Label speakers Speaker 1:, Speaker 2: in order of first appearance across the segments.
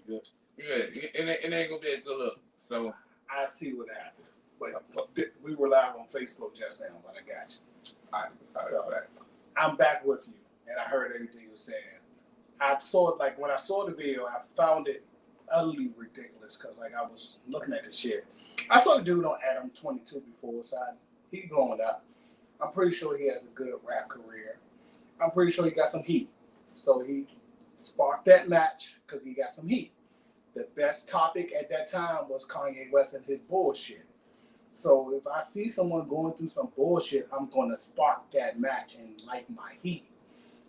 Speaker 1: good. Yeah, it ain't gonna be a good look. So
Speaker 2: I see what happened, but we were live on Facebook just now. But I got you.
Speaker 1: All right,
Speaker 2: So I'm back with you, and I heard everything you were saying. I saw it like when I saw the video, I found it utterly ridiculous because like I was looking at the shit. I saw the dude on Adam 22 before, so he blowing up. I'm pretty sure he has a good rap career. I'm pretty sure he got some heat. So he sparked that match because he got some heat. The best topic at that time was Kanye West and his bullshit. So if I see someone going through some bullshit, I'm going to spark that match and light my heat.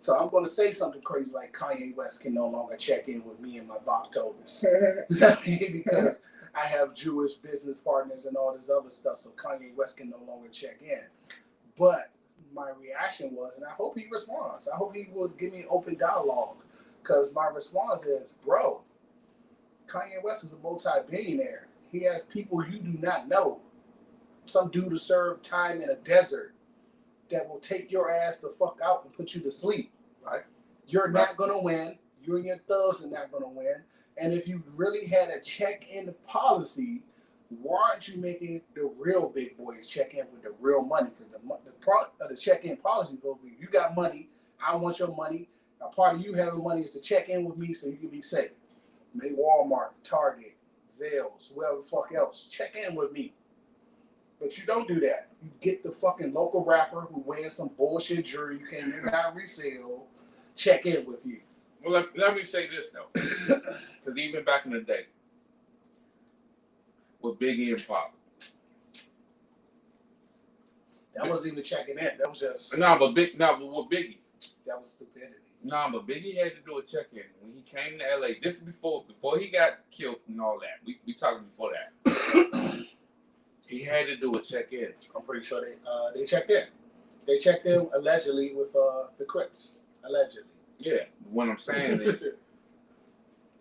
Speaker 2: So I'm going to say something crazy like Kanye West can no longer check in with me and my Voctobers. Because I have Jewish business partners and all this other stuff, so Kanye West can no longer check in. But my reaction was, and I hope he responds, I hope he will give me an open dialogue, because my response is, bro, Kanye West is a multi-billionaire. He has people you do not know. Some dude to serve time in a desert that will take your ass the fuck out and put you to sleep. Right? You're not going to win. You and your thugs are not going to win. And if you really had a check-in policy, why aren't you making the real big boys check in with the real money? Because the check-in policy goes, you got money, I want your money. A part of you having money is to check in with me so you can be safe. Maybe Walmart, Target, Zales, whoever the fuck else, check in with me. But you don't do that. You get the fucking local rapper who wears some bullshit jewelry you can't even resell, check in with you.
Speaker 1: Well, let me say this, though. Because even back in the day, with Biggie and Pop.
Speaker 2: That wasn't even checking in. That was just...
Speaker 1: but with Biggie.
Speaker 2: That was stupidity.
Speaker 1: But Biggie had to do a check-in. When he came to LA, this is before he got killed and all that. We talking before that. He had to do a check-in.
Speaker 2: I'm pretty sure they checked in. They checked in allegedly with the Crips. Allegedly. Yeah.
Speaker 1: What I'm saying is,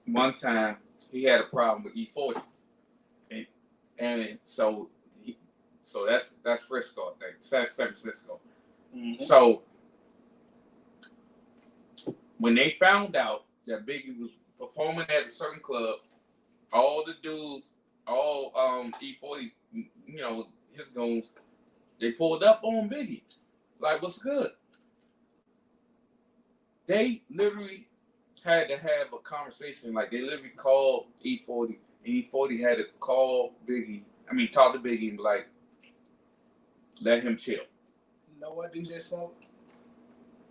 Speaker 1: one time he had a problem with E40, and so that's Frisco, I think, San Francisco. Mm-hmm. So when they found out that Biggie was performing at a certain club, all the dudes, all E40, his goons, they pulled up on Biggie. Like, what's good? They literally had to have a conversation. Like, they literally called E40, and E40 had to talk to Biggie and be like, let him chill.
Speaker 2: You know what, DJ Smoke?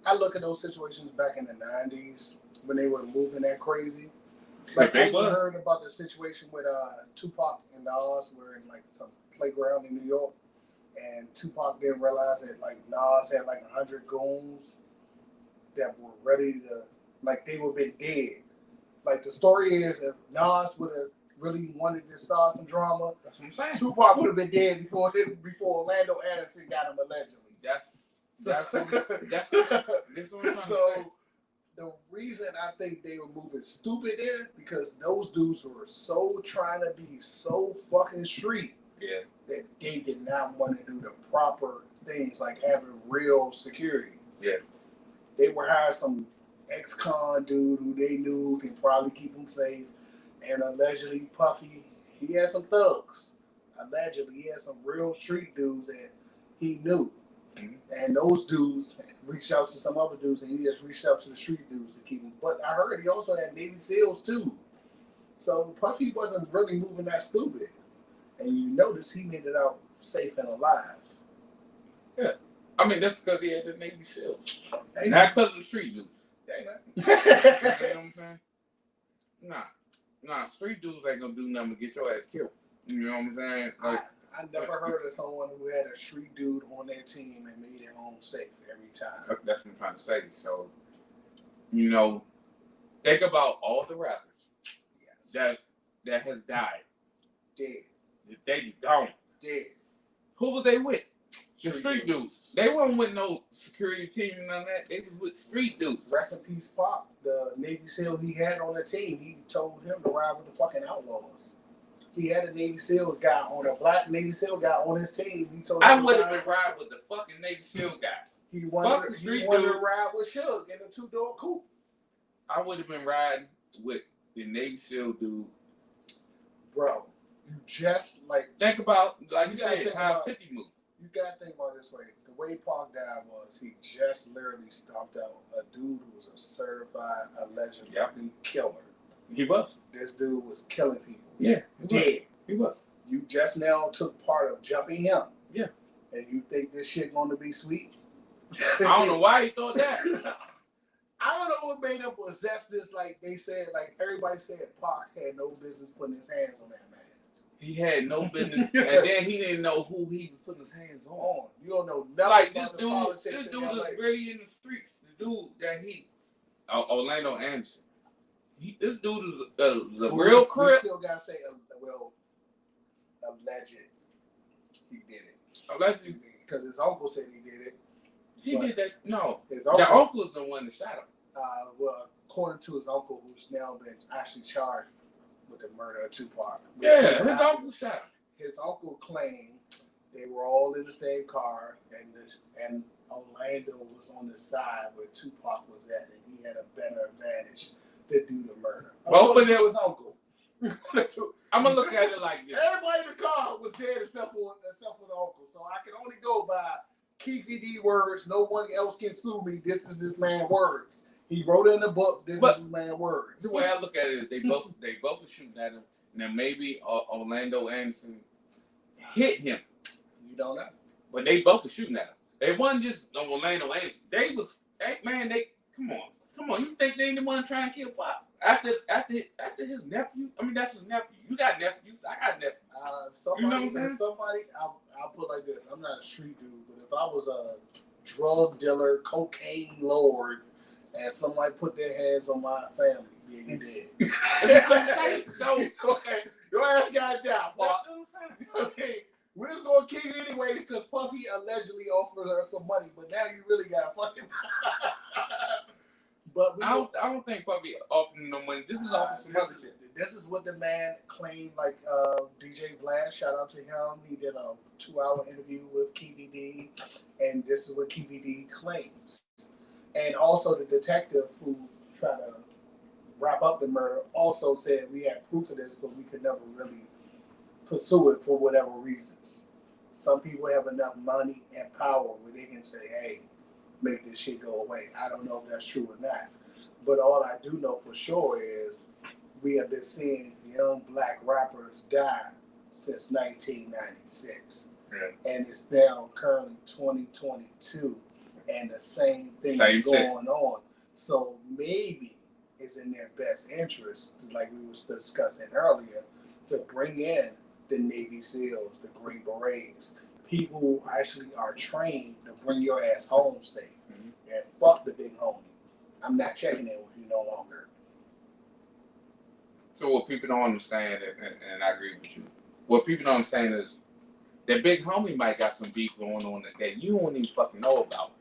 Speaker 2: I look at those situations back in the 90s when they were moving that crazy. Like, I heard about the situation with Tupac and Nas were in like some playground in New York, and Tupac didn't realize that like Nas had like 100 goons that were ready to, like, they would have been dead. Like, the story is, if Nas would have really wanted to start some drama,
Speaker 1: that's what I'm saying.
Speaker 2: Tupac would have been dead before Orlando Anderson got him allegedly.
Speaker 1: That's what I'm trying to say.
Speaker 2: The reason I think they were moving stupid is because those dudes were so trying to be so fucking street that they did not want to do the proper things like having real security.
Speaker 1: Yeah.
Speaker 2: They were hiring some ex-con dude who they knew could probably keep them safe. And allegedly Puffy, he had some thugs. Allegedly he had some real street dudes that he knew. Mm-hmm. And those dudes reached out to some other dudes, and he just reached out to the street dudes to keep him. But I heard he also had Navy SEALs too. So Puffy wasn't really moving that stupid. And you notice he made it out safe and alive.
Speaker 1: Yeah. I mean, that's because he had the Navy SEALs. Not because of the street dudes. You know what I'm saying? Nah, street dudes ain't gonna do nothing but get your ass killed. You know what I'm saying? Like,
Speaker 2: I never heard of someone who had a street dude on their team and made their home safe every time.
Speaker 1: That's what I'm trying to say. So, think about all the rappers that has died.
Speaker 2: Dead.
Speaker 1: They just gone.
Speaker 2: Dead.
Speaker 1: Who was they with? The street dudes. They weren't with no security team and none of that. They was with street dudes.
Speaker 2: Rest in peace, Pop. The Navy SEAL he had on the team, he told him to ride with the fucking outlaws. He had a Navy SEAL guy a black Navy SEAL guy on his team. He told him
Speaker 1: I would have been riding with the fucking Navy SEAL guy.
Speaker 2: He wanted to ride with Suge in a 2-door coupe.
Speaker 1: I would have been riding with the Navy SEAL dude.
Speaker 2: Bro, you just like
Speaker 1: Think about, like you
Speaker 2: gotta
Speaker 1: said,
Speaker 2: think
Speaker 1: how
Speaker 2: about-
Speaker 1: 50 moved.
Speaker 2: you gotta think about it this way. The way Park died was he just literally stomped out a dude who was a certified allegedly killer.
Speaker 1: He was.
Speaker 2: This dude was killing people.
Speaker 1: Yeah.
Speaker 2: Dead.
Speaker 1: He was.
Speaker 2: You just now took part of jumping him.
Speaker 1: Yeah.
Speaker 2: And you think this shit gonna be sweet?
Speaker 1: I don't know why he thought that.
Speaker 2: I don't know what made him possess this. Like they said, like everybody said, Park had no business putting his hands on that man.
Speaker 1: He had no business, and then he didn't know who he was putting his hands on.
Speaker 2: You don't know nothing
Speaker 1: Like
Speaker 2: about
Speaker 1: this
Speaker 2: the
Speaker 1: dude,
Speaker 2: politics
Speaker 1: this
Speaker 2: in
Speaker 1: dude
Speaker 2: LA.
Speaker 1: is really in the streets. The dude that Orlando Anderson. This dude is a real
Speaker 2: We
Speaker 1: crip.
Speaker 2: still gotta say, alleged he did it.
Speaker 1: Allegedly,
Speaker 2: because his uncle said he did it.
Speaker 1: he did that. No,
Speaker 2: His
Speaker 1: the
Speaker 2: uncle,
Speaker 1: uncle is the one that shot him.
Speaker 2: well, according to his uncle, who's now been actually charged with the murder of Tupac.
Speaker 1: Yeah, his uncle shot him.
Speaker 2: His uncle claimed they were all in the same car, and Orlando was on the side where Tupac was at, and he had a better advantage to do the murder.
Speaker 1: Both of them.
Speaker 2: His uncle.
Speaker 1: I'm gonna look at it like this.
Speaker 2: Everybody in the car was dead except for the uncle. So I can only go by Keefe D words. No one else can sue me. This is this man's words. He wrote it in the book. This is his man's words.
Speaker 1: The way I look at it is they both were shooting at him. Now maybe Orlando Anderson hit him.
Speaker 2: You don't know.
Speaker 1: But they both were shooting at him. They wasn't just Orlando Anderson. They was, hey man, come on. You think they didn't want to try and kill Pop? After his nephew? I mean, that's his nephew. You got nephews. I got nephews.
Speaker 2: You know what I'm saying? I'll put it like this. I'm not a street dude, but if I was a drug dealer, cocaine lord, and somebody put their hands on my family, yeah, you did.
Speaker 1: So,
Speaker 2: okay, your ass got it down, Pop. Okay, we're just gonna kill you anyway because Puffy allegedly offered her some money, but now you really got fucking. But
Speaker 1: I don't think Puffy offering no money. This is offering some other shit.
Speaker 2: This is what the man claimed. Like DJ Vlad, shout out to him. He did a 2-hour interview with Keefe D, and this is what Keefe D claims. And also the detective who tried to wrap up the murder also said we had proof of this, but we could never really pursue it for whatever reasons. Some people have enough money and power where they can say, hey, make this shit go away. I don't know if that's true or not. But all I do know for sure is we have been seeing young black rappers die since 1996. Yeah. And it's now currently 2022. And the same thing is going on. So maybe it's in their best interest, like we were discussing earlier, to bring in the Navy SEALs, the Green Berets, people who actually are trained to bring your ass home safe. And fuck the big homie. I'm not checking in with you no longer.
Speaker 1: So what people don't understand, and I agree with you, what people don't understand is that big homie might got some beef going on that you don't even fucking know about.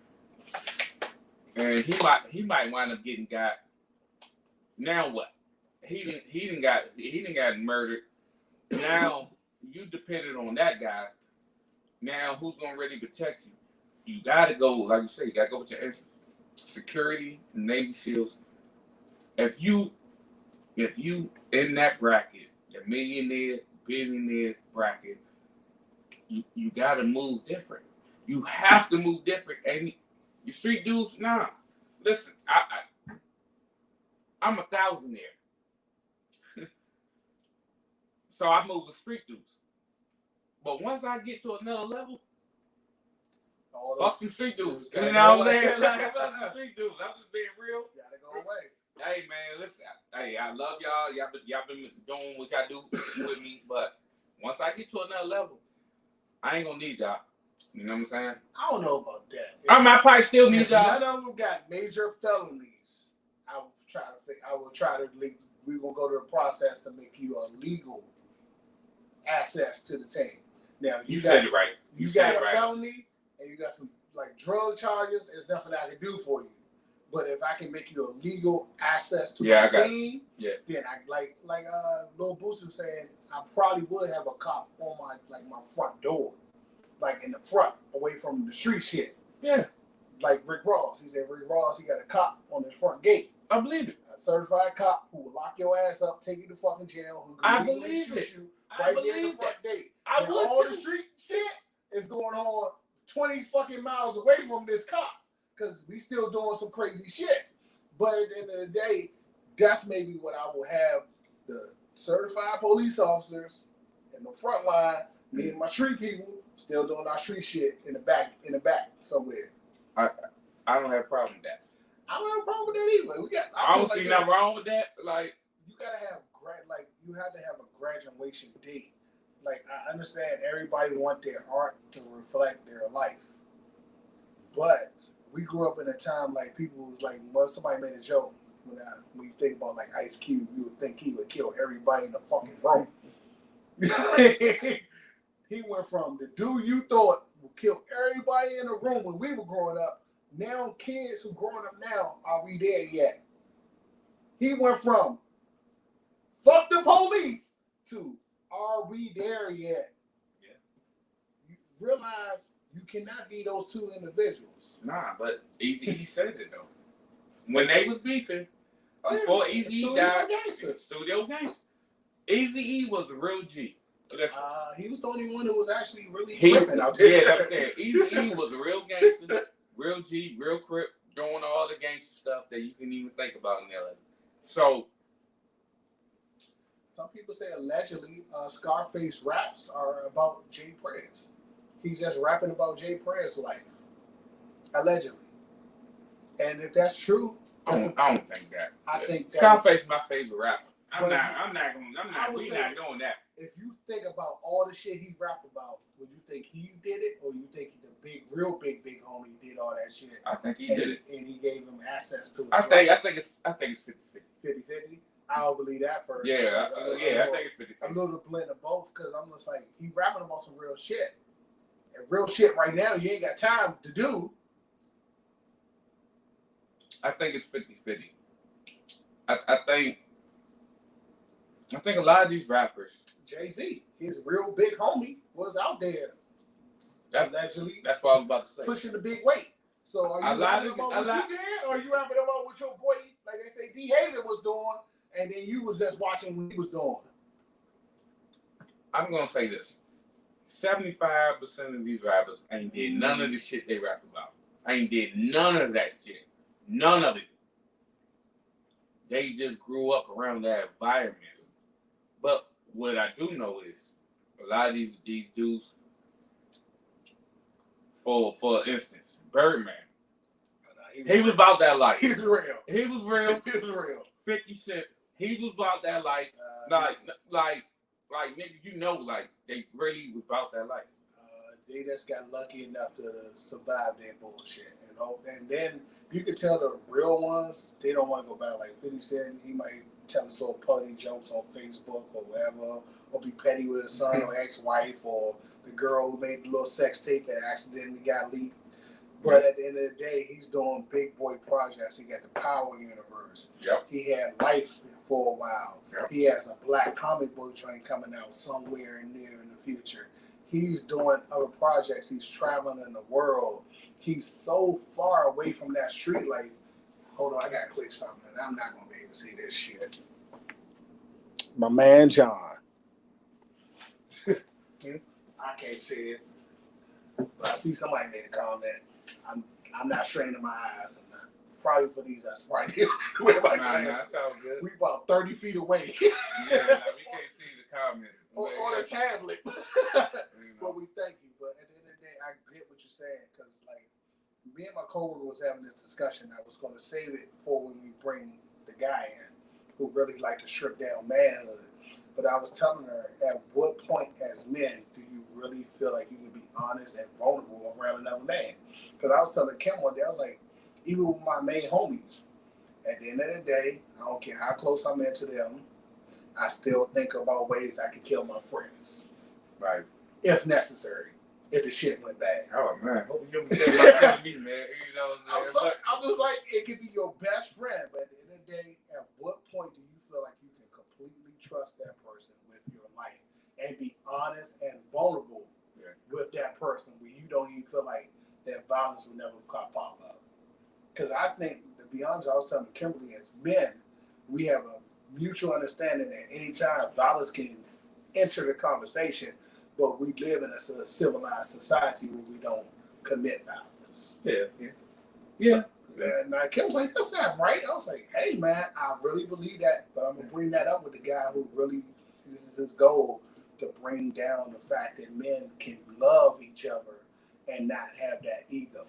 Speaker 1: And he might wind up getting got. Now what? He didn't got murdered. Now you depended on that guy. Now who's gonna really protect you? You gotta go, like you say, you gotta go with your instance. Security, Navy SEALs. If you in that bracket, the millionaire, billionaire bracket, you gotta move different. You have to move different. And you street dudes, nah. Listen, I'm a thousandaire. So I move with street dudes. But once I get to another level, fuck some street dudes. You know what I'm saying? Like, fuck some street dudes. I'm just being real.
Speaker 2: Gotta go away.
Speaker 1: Hey man, listen. Hey, I love y'all. Y'all been doing what y'all do with me. But once I get to another level, I ain't gonna need y'all. You know what I'm saying?
Speaker 2: I don't know about that.
Speaker 1: I might probably still need y'all.
Speaker 2: None of them got major felonies. We're gonna go to the process to make you a legal access to the team. Now
Speaker 1: you said it right.
Speaker 2: You got a felony and you got some like drug charges. There's nothing I can do for you. But if I can make you a legal access to my team, then I like Lil Boosie was saying, I probably would have a cop on my front door, like in the front, away from the street shit.
Speaker 1: Yeah.
Speaker 2: Like Rick Ross. He said Rick Ross, he got a cop on his front gate.
Speaker 1: I believe it.
Speaker 2: A certified cop who will lock your ass up, take you to fucking jail, who
Speaker 1: I
Speaker 2: can legally
Speaker 1: believe
Speaker 2: shoot
Speaker 1: it.
Speaker 2: you
Speaker 1: I
Speaker 2: right there at the
Speaker 1: believe
Speaker 2: front
Speaker 1: that.
Speaker 2: gate.
Speaker 1: I
Speaker 2: And
Speaker 1: would
Speaker 2: all
Speaker 1: too.
Speaker 2: the street shit is going on 20 fucking miles away from this cop because we still doing some crazy shit. But at the end of the day, that's maybe what I will have the certified police officers in the front line, me and my street people still doing our street shit in the back somewhere.
Speaker 1: I don't have a problem with that.
Speaker 2: I don't have a problem with that either.
Speaker 1: I don't see nothing wrong with that. Like,
Speaker 2: you gotta have you have to have a graduation date. Like, I understand everybody want their art to reflect their life, but we grew up in a time like people was like, well, somebody made a joke when you think about like Ice Cube, you would think he would kill everybody in the fucking room. He went from the dude you thought would kill everybody in the room when we were growing up. Now kids who growing up now, are we there yet? He went from fuck the police to are we there yet?
Speaker 1: Yeah.
Speaker 2: You realize you cannot be those two individuals.
Speaker 1: Nah, but Eazy-E said it though. When they was beefing, before Eazy-E died, studio gangster. Eazy-E was a real G.
Speaker 2: He was the only one who was actually really ripping out there.
Speaker 1: Yeah, I'm saying Eazy-E was a real gangster, real G, real crip, doing all the gangster stuff that you can even think about in LA. So,
Speaker 2: some people say allegedly Scarface raps are about Jay Prez. He's just rapping about Jay Prez's life. Allegedly. And if that's true,
Speaker 1: I don't think that.
Speaker 2: I think
Speaker 1: Scarface is my favorite rapper. We not doing that.
Speaker 2: If you think about all the shit he rapped about, would you think he did it, or you think the real big homie did all that shit?
Speaker 1: I think he did it,
Speaker 2: and he gave him access to it.
Speaker 1: I think it's 50-50.
Speaker 2: 50-50. I don't believe that first.
Speaker 1: Yeah, I think it's 50-50.
Speaker 2: A little blend of both, because I'm just like, he rapping about some real shit. And real shit right now, you ain't got time to do.
Speaker 1: I think it's 50-50. I think a lot of these rappers,
Speaker 2: Jay-Z, his real big homie, was out there. Allegedly.
Speaker 1: That's what I was about to say.
Speaker 2: Pushing the big weight. So are you rapping about what you did, or are you rapping about what your boy, like they say, D. Haven was doing, and then you was just watching what he was doing?
Speaker 1: I'm going to say this. 75% of these rappers ain't did none of the shit they rap about. Ain't did none of that shit. None of it. They just grew up around that environment. But what I do know is a lot of these dudes, for instance, Birdman, he was about that life.
Speaker 2: He was real.
Speaker 1: He was real.
Speaker 2: He was real.
Speaker 1: 50 Cent, he was about that life. Like nigga, you know, like they really was about that life.
Speaker 2: They just got lucky enough to survive that bullshit, you know. And then you could tell the real ones, they don't want to go back. Like 50 Cent, he might tell us little putty jokes on Facebook or whatever, or be petty with his son or ex-wife, or the girl who made the little sex tape that accidentally got leaked. But at the end of the day, he's doing big boy projects. He got the Power Universe.
Speaker 1: Yep.
Speaker 2: He had Life for a while.
Speaker 1: Yep.
Speaker 2: He has a black comic book joint coming out somewhere in the future. He's doing other projects. He's traveling in the world. He's so far away from that street life. Hold on, I gotta click something, and I'm not gonna be able to see this shit. My man John. I can't see it, but I see somebody made a comment. I'm not straining my eyes. Probably for these, that's probably with my glasses.
Speaker 1: That sounds good.
Speaker 2: We about 30 feet away.
Speaker 1: Yeah, we can't see the comments.
Speaker 2: on the tablet. But we thank you. But at the end of the day, I get what you're saying, because like me and my coworker was having this discussion. I was going to save it for when we bring the guy in who really like to strip down manhood. But I was telling her, at what point as men do you really feel like you can be honest and vulnerable around another man? Because I was telling Kim one day, I was like, even with my main homies, at the end of the day, I don't care how close I'm into them, I still think about ways I can kill my friends.
Speaker 1: Right.
Speaker 2: If necessary. If the shit went bad.
Speaker 1: Oh man, hope you don't say like me, man. You know what I'm saying?
Speaker 2: I'm just like, it could be your best friend, but at the end of the day, at what point do you feel like you can completely trust that person with your life and be honest and vulnerable with that person where you don't even feel like that violence will never pop up? Because I think the be honest, I was telling Kimberly, as men, we have a mutual understanding that anytime violence can enter the conversation, but we live in a civilized society where we don't commit violence.
Speaker 1: Yeah.
Speaker 2: So, and Kim was like, that's not right. I was like, hey, man, I really believe that, but I'm going to bring that up with the guy who really, this is his goal, to bring down the fact that men can love each other and not have that ego.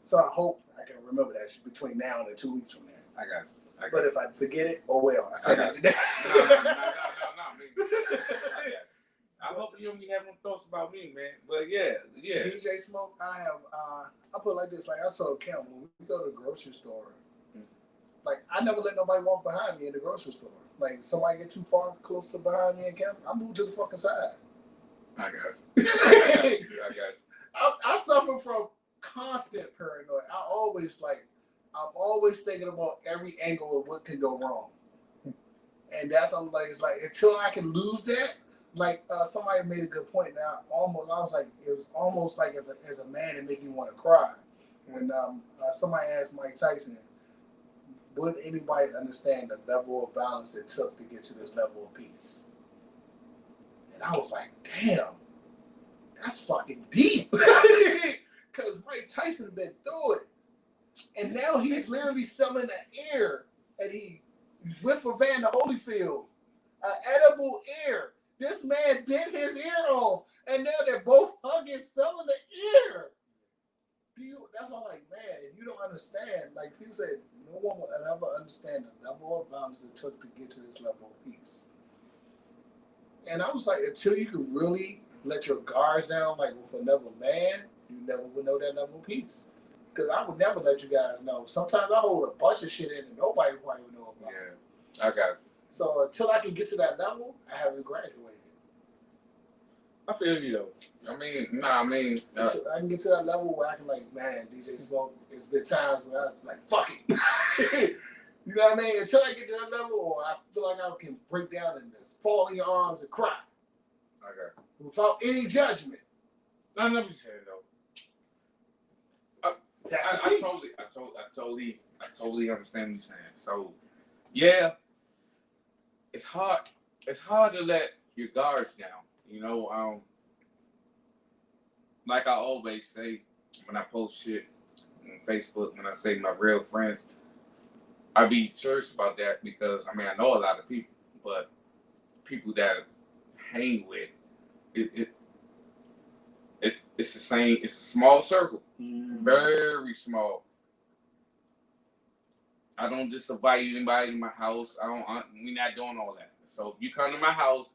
Speaker 2: So I hope I can remember that between now and 2 weeks from there.
Speaker 1: I got you.
Speaker 2: But if I forget it, oh well. I said it today.
Speaker 1: No. I hope you don't be having thoughts about me, man. But yeah.
Speaker 2: DJ Smoke, I put it like this. Like I told Kim, when we go to the grocery store, like I never let nobody walk behind me in the grocery store. Like if somebody get too far closer behind me and Kim, I move to the fucking side.
Speaker 1: I got you.
Speaker 2: I suffer from constant paranoia. I'm always thinking about every angle of what can go wrong. And that's I'm like, it's like until I can lose that, like somebody made a good point. Now it was almost like as a man it make you want to cry. When somebody asked Mike Tyson, would anybody understand the level of violence it took to get to this level of peace? And I was like, damn, that's fucking deep. Because Mike Tyson been through it. And now he's literally selling an ear, and he with Evander Holyfield, an edible ear. This man bit his ear off, and now they're both hugging, selling the ear. That's all like, man, you don't understand. Like people say, no one will ever understand the level of violence it took to get to this level of peace. And I was like, until you can really let your guards down, like with another man, you never would know that level of peace. Because I would never let you guys know. Sometimes I hold a bunch of shit in and nobody probably would know about it.
Speaker 1: Yeah, I got you.
Speaker 2: So until I can get to that level, I haven't graduated.
Speaker 1: I feel you though. I can
Speaker 2: get to that level where I can like, man, DJ Smoke, it's been times where I was like, fuck it. You know what I mean? Until I get to that level, or I feel like I can break down and just fall in your arms and cry.
Speaker 1: Okay.
Speaker 2: Without any judgment.
Speaker 1: I know what you're saying though. I totally understand what you're saying. So, yeah, it's hard. It's hard to let your guards down. You know, like I always say when I post shit on Facebook, when I say my real friends, I be serious about that because I know a lot of people, but people that I hang with, it's the same. It's a small circle, very small. I don't just invite anybody to my house. We're not doing all that. So if you come to my house,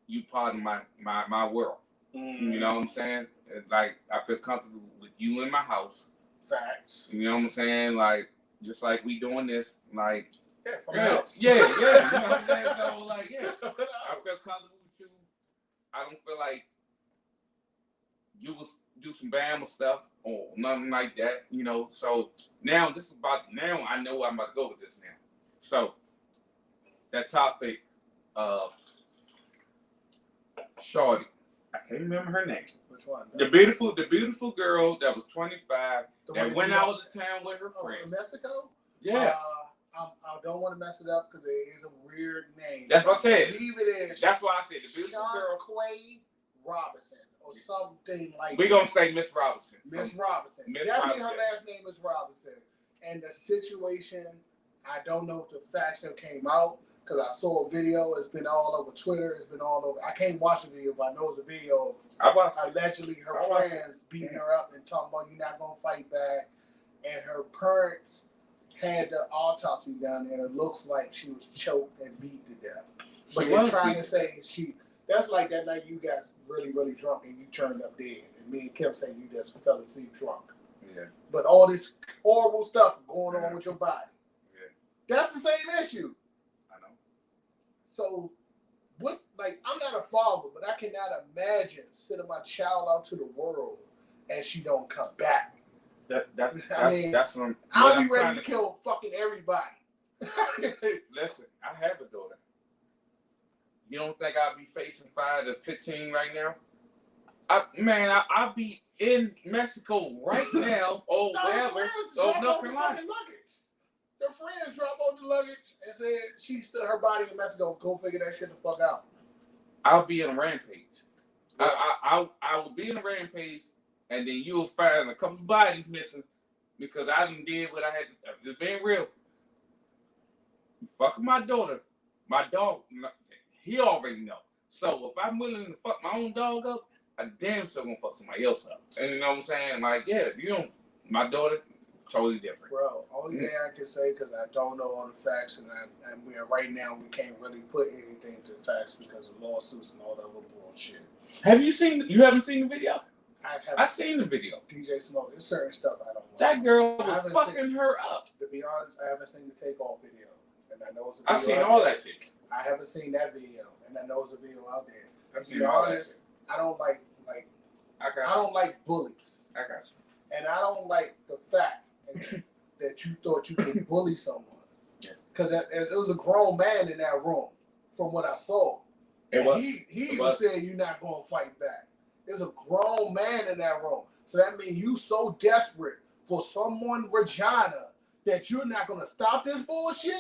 Speaker 1: you part of my world. You know what I'm saying? Like I feel comfortable with you in my house.
Speaker 2: Facts.
Speaker 1: You know what I'm saying? Like just like we doing this, like
Speaker 2: from the house.
Speaker 1: Yeah. You know what I'm saying? So like I feel comfortable with you. I don't feel like you will do some Bama stuff or nothing like that, you know. So now I know where I'm about to go with this now. So that topic of Shorty, I can't remember her name.
Speaker 2: Which one?
Speaker 1: The beautiful girl that was 25 that went out of town with her friends.
Speaker 2: In Mexico?
Speaker 1: Yeah.
Speaker 2: I don't want to mess it up because it is a weird name.
Speaker 1: That's what I said.
Speaker 2: I believe it is.
Speaker 1: That's why I said the beautiful girl.
Speaker 2: Quay Robinson or something like
Speaker 1: We're going to say Miss Robinson.
Speaker 2: Miss Robinson. Definitely her last name is Robinson. And the situation, I don't know if the facts have came out because I saw a video. It's been all over Twitter. It's been all over. I can't watch the video, but I know it's a video of allegedly her friends beating her up and talking about you're not going to fight back. And her parents had the autopsy done, and it looks like she was choked and beat to death. But they're trying to say that's like that night you got really, really drunk and you turned up dead. And me and Kim say you just fell asleep drunk. Yeah. But all this horrible stuff going on with your body. Yeah. That's the same issue.
Speaker 1: I know.
Speaker 2: So, I'm not a father, but I cannot imagine sending my child out to the world and she don't come back.
Speaker 1: That's what
Speaker 2: I'll be ready to kill fucking everybody.
Speaker 1: Listen, I have a daughter. You don't think I'll be facing 5 to 15 right now? I'll be in Mexico right now or wherever. So North Carolina.
Speaker 2: Luggage. Their friends drop off the luggage and said she still her body in Mexico. Go figure that shit the fuck out.
Speaker 1: I'll be in a rampage. I will be in a rampage, and then you'll find a couple of bodies missing because I done did what I had. I'm just being real. You fucking my daughter, my dog. He already know. So if I'm willing to fuck my own dog up, I damn sure gonna fuck somebody else up. And you know what I'm saying? Like, yeah, you don't. My daughter, totally different.
Speaker 2: Bro, only thing I can say, because I don't know all the facts, and we are right now, we can't really put anything to the facts because of lawsuits and all that other bullshit.
Speaker 1: Have you seen? You haven't seen the video?
Speaker 2: I've
Speaker 1: seen the video.
Speaker 2: DJ Smoke. There's certain stuff I don't want.
Speaker 1: That girl was fucking her up.
Speaker 2: To be honest, I haven't seen the takeoff video, and I know it's a
Speaker 1: video. I've seen all that shit.
Speaker 2: I haven't seen that video, and I know it's a video out there.
Speaker 1: I've seen all that shit.
Speaker 2: I don't like I don't like bullies.
Speaker 1: I got you.
Speaker 2: And I don't like the fact that you thought you could bully someone. Because it was a grown man in that room, from what I saw. He even said you're not going to fight back. There's a grown man in that room. So that means you so desperate for someone vagina that you're not going to stop this bullshit?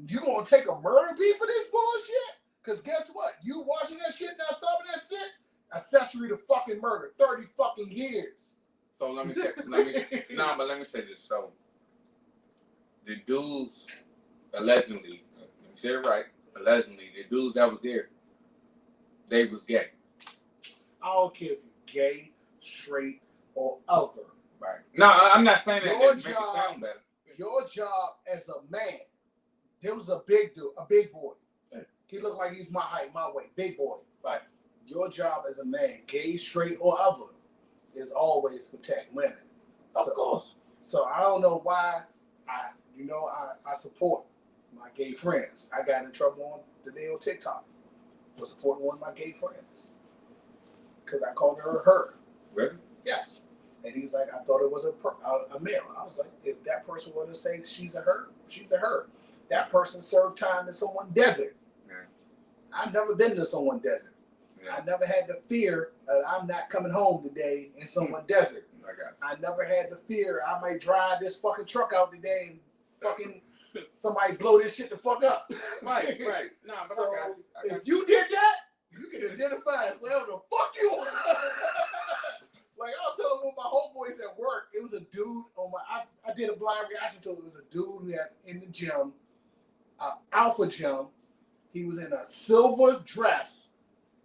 Speaker 2: You going to take a murder beat for this bullshit? Because guess what? You watching that shit not stopping that shit? Accessory to fucking murder. 30 fucking years.
Speaker 1: So let me say this. So the dudes allegedly, let me say it right, allegedly, the dudes that was there, they was gay.
Speaker 2: I don't care if you're gay, straight, or other.
Speaker 1: Right. No, I'm not saying that to make it sound better.
Speaker 2: Your job as a man, there was a big dude, a big boy.
Speaker 1: Yeah.
Speaker 2: He looked like he's my height, my weight, big boy.
Speaker 1: Right.
Speaker 2: Your job as a man, gay, straight, or other, is always protect women.
Speaker 1: Of course.
Speaker 2: So I don't know why I support my gay friends. I got in trouble on the day on TikTok for supporting one of my gay friends. Because I called her.
Speaker 1: Really?
Speaker 2: Yes. And he's like, I thought it was a male. I was like, if that person wanted to say she's a her, she's a her. That person served time in someone's desert.
Speaker 1: Yeah.
Speaker 2: I've never been to someone's desert.
Speaker 1: Yeah.
Speaker 2: I never had the fear that I'm not coming home today in someone's desert. I never had the fear I might drive this fucking truck out today and fucking somebody blow this shit the fuck up.
Speaker 1: Right. No, but
Speaker 2: so
Speaker 1: I got you.
Speaker 2: If you did that, you can identify as whatever the fuck you want. Like I was telling one of my homeboys at work, it was a dude on I did a blind reaction to it. It was a dude who had in the gym, Alpha Gym. He was in a silver dress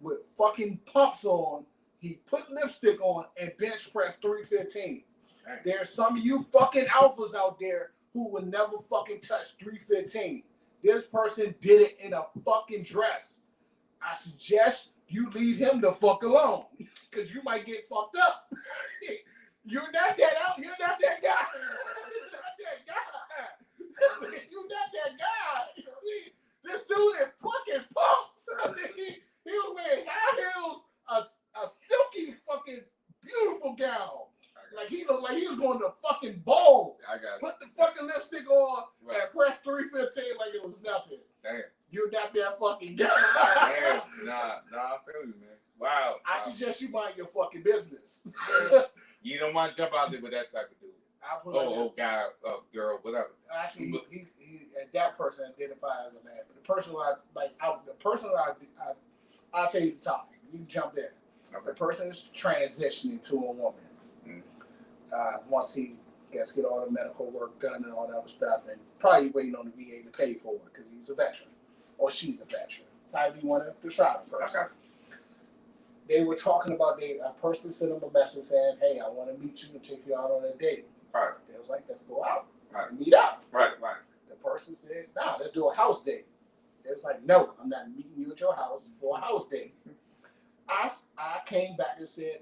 Speaker 2: with fucking pumps on. He put lipstick on and bench press 315. Dang. There's some of you fucking alphas out there who will never fucking touch 315. This person did it in a fucking dress. I suggest you leave him the fuck alone because you might get fucked up. You're not that out. You're not that guy. You're not that guy. You're not that guy. This dude is fucking pumps. He was wearing high heels, a silky fucking beautiful gown. Like he looked like he was going to fucking bowl.
Speaker 1: I got
Speaker 2: Put the fucking lipstick on and press 315 like it was nothing.
Speaker 1: Damn.
Speaker 2: You're not that fucking guy.
Speaker 1: Damn. Nah, I feel you, man. Wow.
Speaker 2: I suggest you mind your fucking business.
Speaker 1: You don't want to jump out there with that type of dude. Guy, girl, whatever.
Speaker 2: Actually, he that person identifies as a man. But the person I'll tell you the topic. You can jump in. Okay. The person is transitioning to a woman. Once he gets get all the medical work done and all that other stuff, and probably waiting on the VA to pay for it because he's a veteran or she's a veteran. However you want to describe a person. Okay. They were talking about a person sent him a message saying, "Hey, I want to meet you and take you out on a date."
Speaker 1: Right.
Speaker 2: They was like, "Let's go out
Speaker 1: and
Speaker 2: meet up."
Speaker 1: Right.
Speaker 2: The person said, "Nah, let's do a house date." They was like, "No, I'm not meeting you at your house for a house date." I came back and said,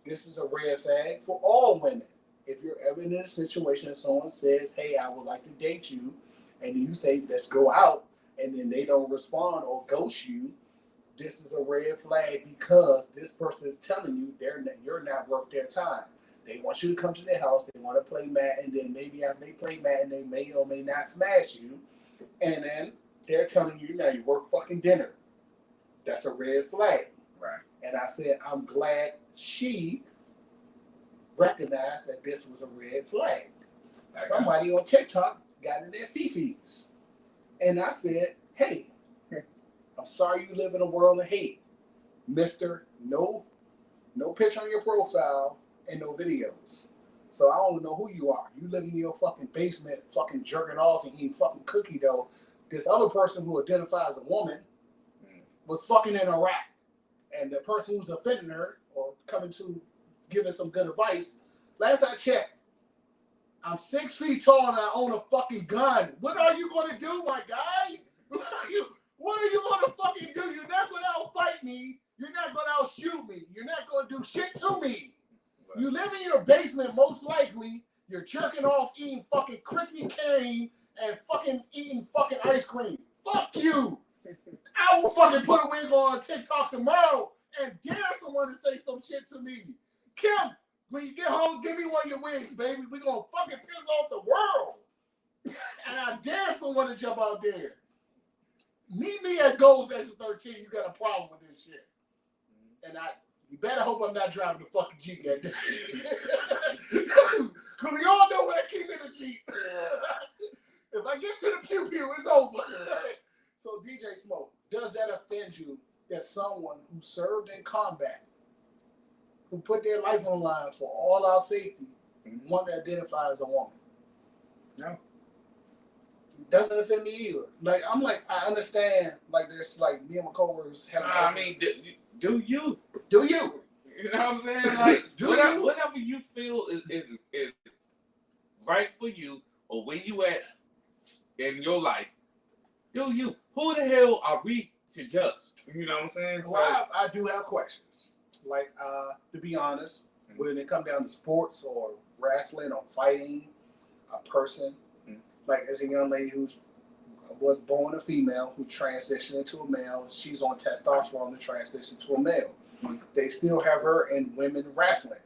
Speaker 2: this is a red flag for all women. If you're ever in a situation and someone says, "Hey, I would like to date you," and you say, "Let's go out," and then they don't respond or ghost you, this is a red flag because this person is telling you you're not worth their time. They want you to come to their house. They want to play Madden, and then maybe after they play Madden, they may or may not smash you. And then they're telling you now you're worth fucking dinner. That's a red flag.
Speaker 1: Right.
Speaker 2: And I said, I'm glad she recognized that this was a red flag. Somebody on TikTok got in their fifis. And I said, hey, I'm sorry you live in a world of hate. Mister, no picture on your profile and no videos. So I don't know who you are. You live in your fucking basement fucking jerking off and eating fucking cookie dough. This other person who identifies as a woman was fucking in Iraq. And the person who's offending her or coming to give her some good advice, last I checked, I'm 6 feet tall and I own a fucking gun. What are you going to do, my guy? What are you going to fucking do? You're not going to outfight me. You're not going to outshoot me. You're not going to do shit to me. Right. You live in your basement, most likely. You're jerking off, eating fucking Krispy Kreme and fucking eating fucking ice cream. Fuck you. I will fucking put a wig on TikTok tomorrow and dare someone to say some shit to me. Kim, when you get home, give me one of your wigs, baby. We're going to fucking piss off the world. And I dare someone to jump out there. Meet me at Gold's Exit 13. You got a problem with this shit. And you better hope I'm not driving the fucking Jeep that day. Because we all know what I keep in the Jeep. If I get to the pew-pew, it's over. So, DJ Smoke, does that offend you that someone who served in combat, who put their life on the line for all our safety, want to identify as a woman?
Speaker 1: No.
Speaker 2: Doesn't offend me either. Like, I'm like, I understand, like, there's like me and my coworkers have.
Speaker 1: I mean, do you?
Speaker 2: Do you?
Speaker 1: You know what I'm saying? Like, whatever you feel is right for you or where you at in your life, do you? Who the hell are we to judge? You know what I'm saying?
Speaker 2: Well, I do have questions. Like, to be honest, when it comes down to sports or wrestling or fighting a person, like as a young lady who was born a female who transitioned into a male, she's on testosterone to transition to a male. They still have her in women wrestling,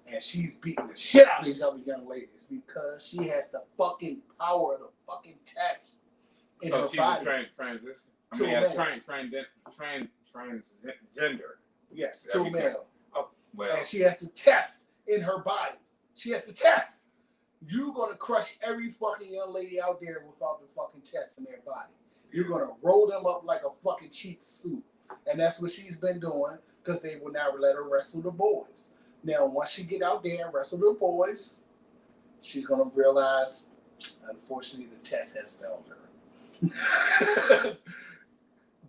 Speaker 2: and she's beating the shit out of these other young ladies because she has the fucking power of the fucking test in her body.
Speaker 1: So transgender.
Speaker 2: Yes, to a male.
Speaker 1: Oh, well.
Speaker 2: And she has to test in her body. She has to test. You're going to crush every fucking young lady out there without the fucking test in their body. You're going to roll them up like a fucking cheap suit. And that's what she's been doing because they will never let her wrestle the boys. Now, once she get out there and wrestle the boys, she's going to realize, unfortunately, the test has failed her.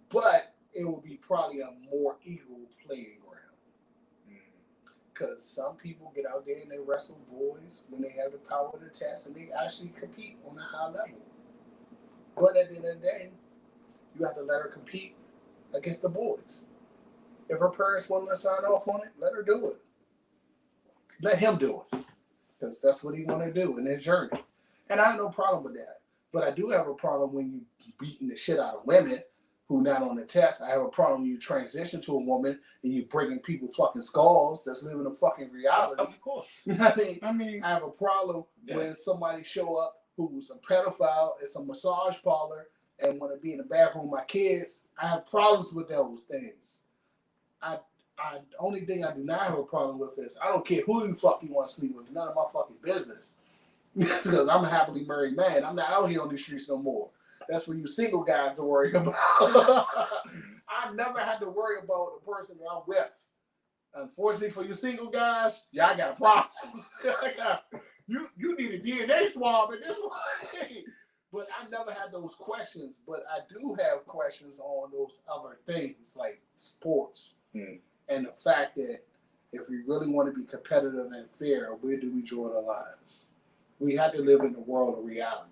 Speaker 2: But it will be probably a more equal playing ground. Because some people get out there and they wrestle boys when they have the power to test and they actually compete on a high level. But at the end of the day, you have to let her compete against the boys. If her parents want to sign off on it, let her do it. Let him do it. Because that's what he want to do in his journey. And I have no problem with that. But I do have a problem when you beating the shit out of women who not on the test. I have a problem when you transition to a woman and you breaking people fucking skulls that's living a fucking reality.
Speaker 1: Of course.
Speaker 2: I have a problem when somebody show up who's a pedophile, it's a massage parlor, and want to be in the bathroom with my kids. I have problems with those things. The only thing I do not have a problem with is I don't care who the fuck you want to sleep with. None of my fucking business. Because I'm a happily married man. I'm not out here on these streets no more. That's for you single guys to worry about. I never had to worry about the person that I'm with. Unfortunately for you single guys, yeah, I got a problem. You need a DNA swab at this point. But I never had those questions. But I do have questions on those other things like sports and the fact that if we really want to be competitive and fair, where do we draw the lines? We have to live in the world of reality.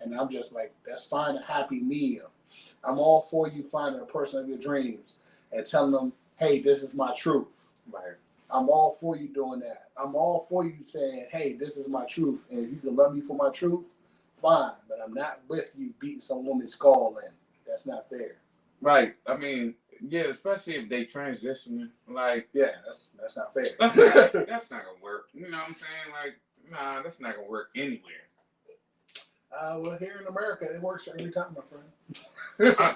Speaker 2: And I'm just like, that's fine, a happy medium. I'm all for you finding a person of your dreams and telling them, hey, this is my truth.
Speaker 1: Right.
Speaker 2: I'm all for you doing that. I'm all for you saying, hey, this is my truth. And if you can love me for my truth, fine. But I'm not with you beating some woman's skull in. That's not fair.
Speaker 1: Right. I mean, yeah, especially if they transition. Like,
Speaker 2: yeah, that's not fair.
Speaker 1: That's not going to work. You know what I'm saying? Like, nah, that's not going to work anywhere.
Speaker 2: Well, here in America, it works every time, my friend.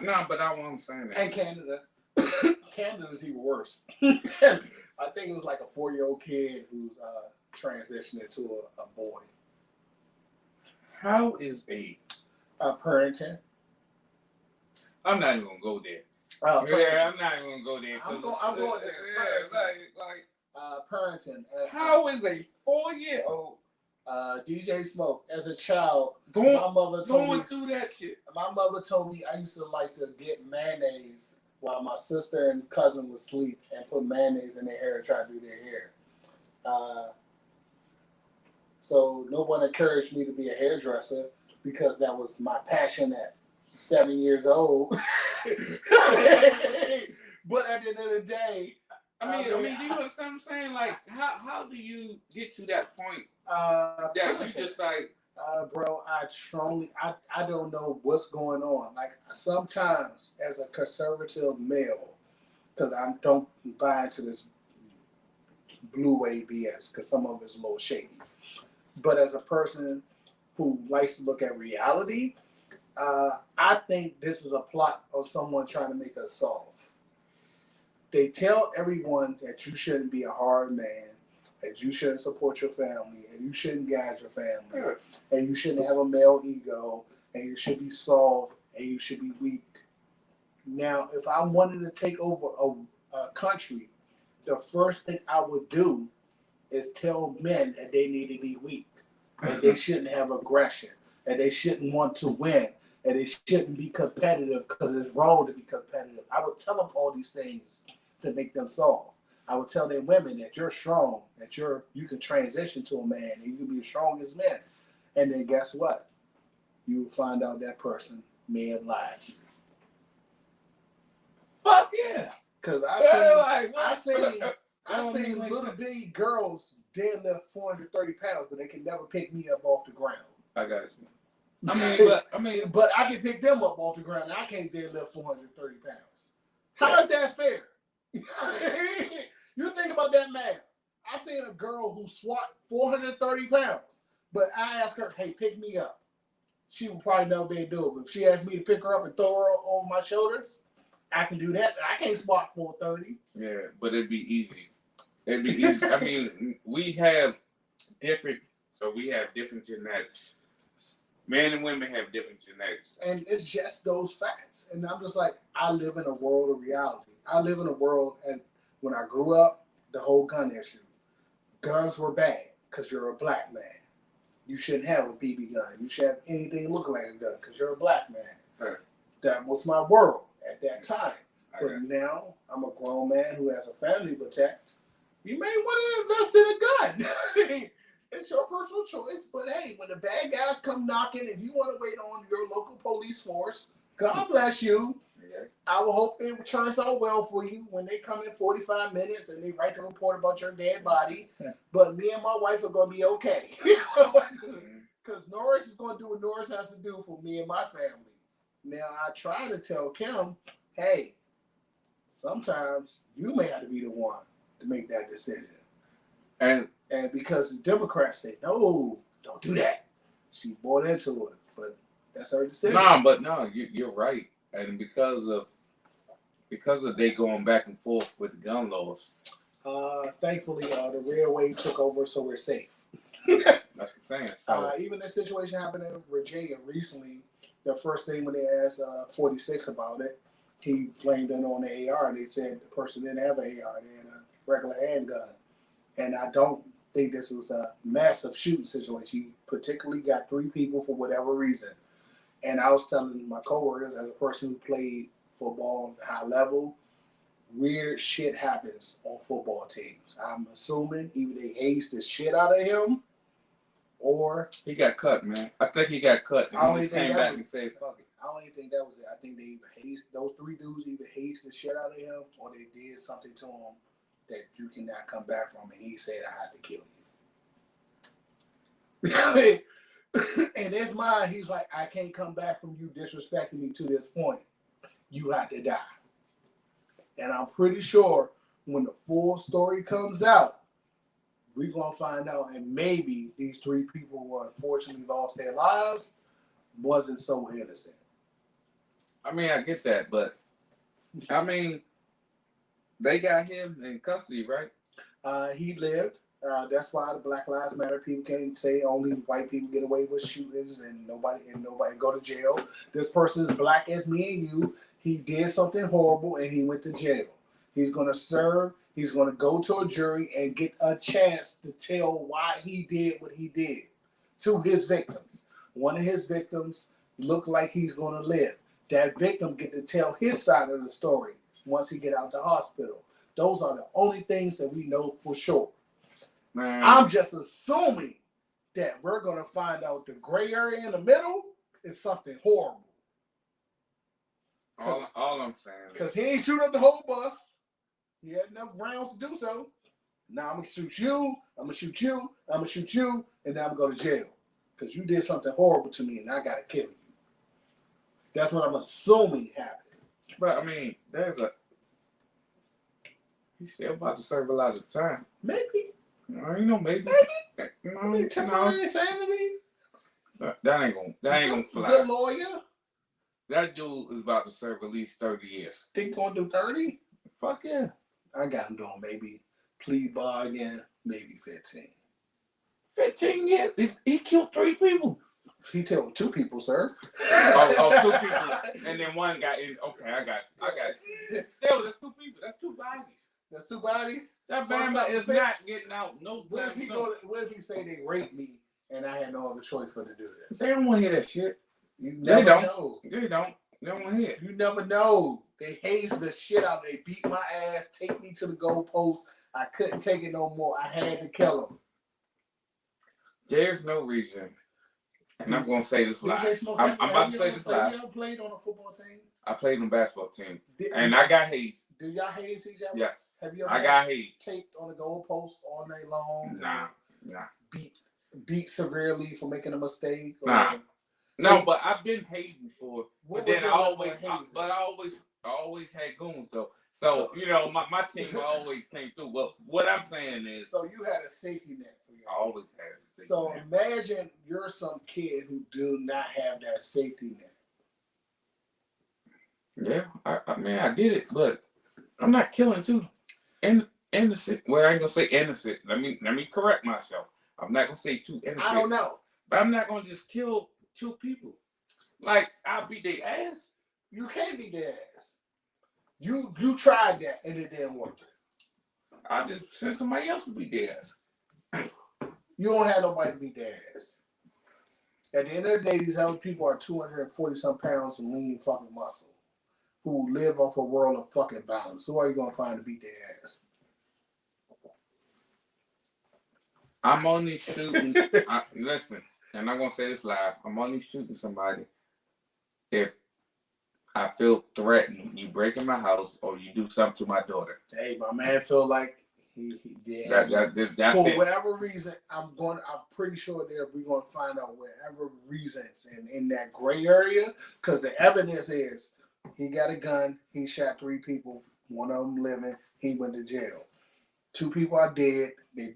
Speaker 1: No, but I want to say that.
Speaker 2: And Canada. Canada's even worse. I think it was like a 4-year-old kid who's transitioning to a boy.
Speaker 1: How is a
Speaker 2: Parenting.
Speaker 1: I'm not even gonna go there. Yeah, I'm not even gonna go there.
Speaker 2: I'm going there. Parenting.
Speaker 1: How is a 4-year-old
Speaker 2: DJ Smoke? As a child,
Speaker 1: going
Speaker 2: through
Speaker 1: that shit?
Speaker 2: My mother told me I used to like to get mayonnaise while my sister and cousin would sleep and put mayonnaise in their hair and try to do their hair. So no one encouraged me to be a hairdresser because that was my passion at 7 years old. But at the end of the day,
Speaker 1: I mean, do you understand what I'm saying? Like, how do you get to that point that you just like,
Speaker 2: bro, I don't know what's going on. Like sometimes as a conservative male, because I don't buy into this blue wave BS because some of it's a little shaky. But as a person who likes to look at reality, I think this is a plot of someone trying to make us soft. They tell everyone that you shouldn't be a hard man, that you shouldn't support your family, and you shouldn't guide your family, and you shouldn't have a male ego, and you should be soft, and you should be weak. Now, if I wanted to take over a country, the first thing I would do is tell men that they need to be weak, and they shouldn't have aggression, and they shouldn't want to win, and they shouldn't be competitive because it's wrong to be competitive. I would tell them all these things to make them soft. I would tell their women that you're strong, that you can transition to a man, and you can be the strongest man. And then guess what? You will find out that person may have lied to you.
Speaker 1: Fuck yeah.
Speaker 2: Because I seen little bitty girls deadlift 430 pounds, but they can never pick me up off the ground.
Speaker 1: I got you.
Speaker 2: But I can pick them up off the ground, and I can't deadlift 430 pounds. How is that fair? You think about that math. I seen a girl who squat 430 pounds, but I asked her, hey, pick me up. She would probably never be able to do it. But if she asked me to pick her up and throw her over my shoulders, I can do that. I can't squat 430.
Speaker 1: Yeah, but it'd be easy. I mean, we have different genetics. Men and women have different genetics.
Speaker 2: And it's just those facts. And I'm just like, I live in a world of reality. I live in a world, and when I grew up, the whole gun issue. Guns were bad because you're a black man. You shouldn't have a BB gun. You should have anything looking like a gun because you're a black man.
Speaker 1: Right.
Speaker 2: That was my world at that time. But now I'm a grown man who has a family to protect. You may want to invest in a gun. It's your personal choice. But hey, when the bad guys come knocking, if you want to wait on your local police force, God bless you.
Speaker 1: Okay.
Speaker 2: I will hope it turns out well for you when they come in 45 minutes and they write the report about your dead body. But me and my wife are going to be okay. Because Norris is going to do what Norris has to do for me and my family. Now, I try to tell Kim, hey, sometimes you may have to be the one to make that decision. And because the Democrats say, no, don't do that. She bought into it. But that's her decision.
Speaker 1: You're right. And because of they going back and forth with the gun laws.
Speaker 2: Thankfully, the railway took over, so we're safe.
Speaker 1: That's what I'm saying. So,
Speaker 2: even this situation happened in Virginia recently. The first thing when they asked 46 about it, he blamed it on the AR. And they said the person didn't have an AR; they had a regular handgun. And I don't think this was a massive shooting situation. He particularly got 3 people for whatever reason. And I was telling my coworkers, as a person who played football at a high level, weird shit happens on football teams. I'm assuming either they hazed the shit out of him, or
Speaker 1: he got cut, man. I think he got cut. And he came back and said, "Fuck it."
Speaker 2: I don't even think that was it. I think they either hazed those 3 dudes, either hazed the shit out of him, or they did something to him that you cannot come back from. And he said, "I had to kill you." In his mind, he's like, I can't come back from you disrespecting me to this point. You have to die. And I'm pretty sure when the full story comes out, we're going to find out, and maybe these 3 people who unfortunately lost their lives wasn't so innocent.
Speaker 1: I mean, I get that, but I mean, They got him in custody, right?
Speaker 2: He lived. That's why the Black Lives Matter people can't say only white people get away with shootings and nobody go to jail. This person is black as me and you. He did something horrible and he went to jail. He's going to serve. He's going to go to a jury and get a chance to tell why he did what he did to his victims. One of his victims looked like he's going to live. That victim get to tell his side of the story once he get out the hospital. Those are the only things that we know for sure.
Speaker 1: Man.
Speaker 2: I'm just assuming that we're going to find out the gray area in the middle is something horrible.
Speaker 1: All I'm saying.
Speaker 2: Because he ain't shoot up the whole bus. He had enough rounds to do so. Now I'm going to shoot you, I'm going to shoot you, I'm going to shoot you, and then I'm going to go to jail. Because you did something horrible to me and I got to kill you. That's what I'm assuming happened.
Speaker 1: But, I mean, he's still about to serve a lot of time.
Speaker 2: Maybe.
Speaker 1: You know, maybe.
Speaker 2: Maybe temporary insanity.
Speaker 1: That ain't gonna fly.
Speaker 2: Good lawyer.
Speaker 1: That dude is about to serve at least 30 years.
Speaker 2: Think going to do 30?
Speaker 1: Fuck yeah.
Speaker 2: I got him doing maybe plea bargain, maybe 15.
Speaker 1: 15 years? He killed 3 people.
Speaker 2: He killed 2 people, sir.
Speaker 1: Oh, 2 people. And then one got in. Okay, I got it. Still, that's 2 people. That's 2 bodies.
Speaker 2: That's 2 bodies?
Speaker 1: That Bama is not getting out no time.
Speaker 2: What if he say they raped me and I had no other choice but to do this?
Speaker 1: They don't want to hear that shit.
Speaker 2: You never know.
Speaker 1: They don't. They don't want to hear it.
Speaker 2: You never know. They hazed the shit out. They beat my ass, take me to the goalpost. I couldn't take it no more. I had to kill him.
Speaker 1: There's no reason. And I'm going to say this live. I'm about to say this live.
Speaker 2: You ever played on a football team?
Speaker 1: I played on a basketball team. And I got hazed.
Speaker 2: Do y'all haze each other?
Speaker 1: Yes.
Speaker 2: Have you ever
Speaker 1: I got hazed.
Speaker 2: Taped on the goalpost all night long?
Speaker 1: Nah.
Speaker 2: Beat severely for making a mistake?
Speaker 1: Nah. No, but I've been hazed before. But then I always had goons though. So you know, my team always came through. Well, what I'm saying is,
Speaker 2: so you had a safety net for you.
Speaker 1: I always had a safety
Speaker 2: so
Speaker 1: net.
Speaker 2: Imagine you're some kid who do not have that safety net.
Speaker 1: Yeah, I mean I get it, but I'm not killing too innocent. Well, I ain't gonna say innocent. Let me correct myself. I'm not gonna say too innocent.
Speaker 2: I don't know,
Speaker 1: but I'm not gonna just kill 2 people. Like I'll beat their ass.
Speaker 2: You can't beat their ass. You tried that and it didn't work.
Speaker 1: I just send somebody else to beat their ass.
Speaker 2: You don't have nobody to beat their ass. At the end of the day, these other people are 240-some pounds and lean fucking muscle who live off a world of fucking violence. Who are you gonna find to beat their ass?
Speaker 1: I'm only shooting. Listen, and I'm gonna say this live. I'm only shooting somebody if I feel threatened. You break in my house or you do something to my daughter.
Speaker 2: Hey, my man feel like he did.
Speaker 1: That's
Speaker 2: for
Speaker 1: it.
Speaker 2: whatever reason, I'm pretty sure that we're gonna find out whatever reasons in that gray area, because the evidence is he got a gun, he shot 3 people, one of them living, he went to jail. 2 people are dead. They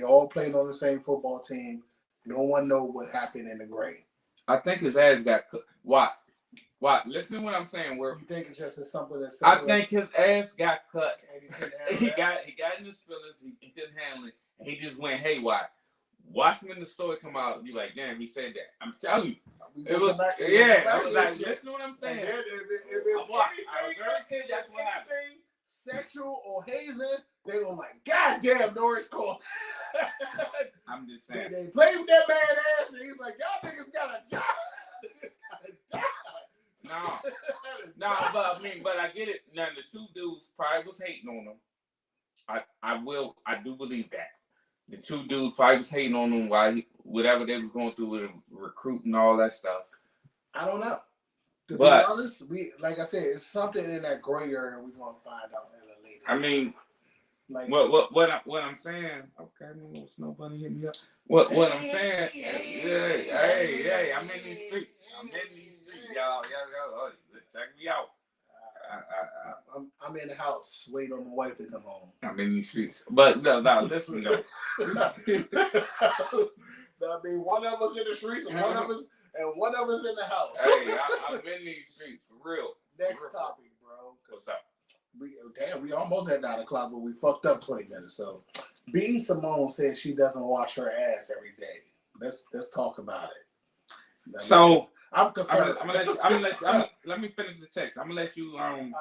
Speaker 2: all played on the same football team. No one know what happened in the gray.
Speaker 1: I think his ass got cut. Watch. Listen to what I'm saying. Where
Speaker 2: you think it's just as simple as
Speaker 1: I think his ass got cut. He got in his feelings. He couldn't handle it. And he just went haywire. Watch when the story come out and be like, damn, he said that. I'm telling you. I was like, listen to what I'm saying.
Speaker 2: If it's
Speaker 1: that's what happened.
Speaker 2: Sexual or hazing, they were like, God damn, Norris Cole.
Speaker 1: I'm just saying.
Speaker 2: They played with that man ass, and he's like, y'all niggas got a job.
Speaker 1: No, but I get it. Now the 2 dudes probably was hating on him. I do believe that. The 2 dudes probably was hating on him while whatever they was going through with him, recruiting all that stuff.
Speaker 2: I don't know. To be honest, like I said, it's something in that gray area we're gonna find out later.
Speaker 1: I mean, like what I'm saying. Okay, my little snow bunny hit me up. What I'm saying? Hey, I'm in these streets. Y'all, check me out.
Speaker 2: I'm in the house waiting on my wife to come home.
Speaker 1: I'm in these streets, but no, listen though.
Speaker 2: I mean, one of us in the streets and one of us in the house.
Speaker 1: Hey, I'm in these streets for real.
Speaker 2: Next topic, bro.
Speaker 1: What's up?
Speaker 2: Damn, Damn, we almost at 9 o'clock, but we fucked up 20 minutes. So, Bean Simone said she doesn't wash her ass every day. Let's talk about it.
Speaker 1: So
Speaker 2: I'm concerned.
Speaker 1: Let me finish the text. I'm gonna let you.
Speaker 2: I'm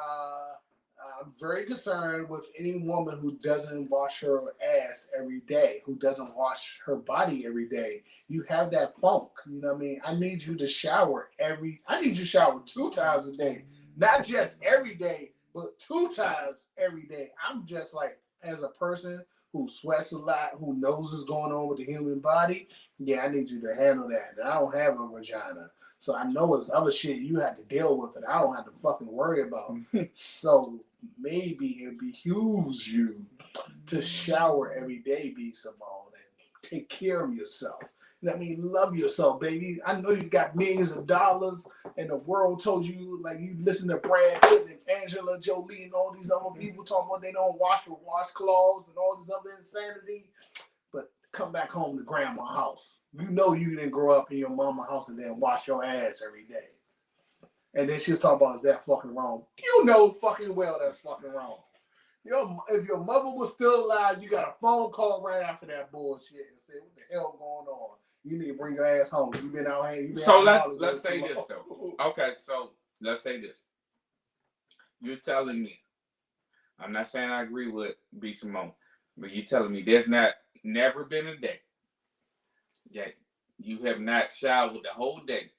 Speaker 2: very concerned with any woman who doesn't wash her ass every day, who doesn't wash her body every day. You have that funk. You know what I mean? I need you to shower I need you to shower 2 times a day. Not just every day, but 2 times every day. I'm just like, as a person who sweats a lot, who knows what's going on with the human body, yeah, I need you to handle that. And I don't have a vagina. So I know it's other shit you have to deal with and I don't have to fucking worry about. So maybe it behooves you to shower every day, B. Simone, and take care of yourself. You know what I mean? Love yourself, baby. I know you got millions of dollars and the world told you, like, you listen to Brad Pitt and Angela Jolie and all these other people talking about they don't wash with washcloths and all this other insanity. But come back home to grandma's house. You know you didn't grow up in your mama's house and then wash your ass every day. And then she's talking about, is that fucking wrong? You know fucking well that's fucking wrong. If your mother was still alive, you got a phone call right after that bullshit and say, what the hell going on? You need to bring your ass home. You been out here.
Speaker 1: So let's say this though. Okay, so let's say this. You're telling me, I'm not saying I agree with B. Simone, but you're telling me there's never been a day that you have not showered the whole day.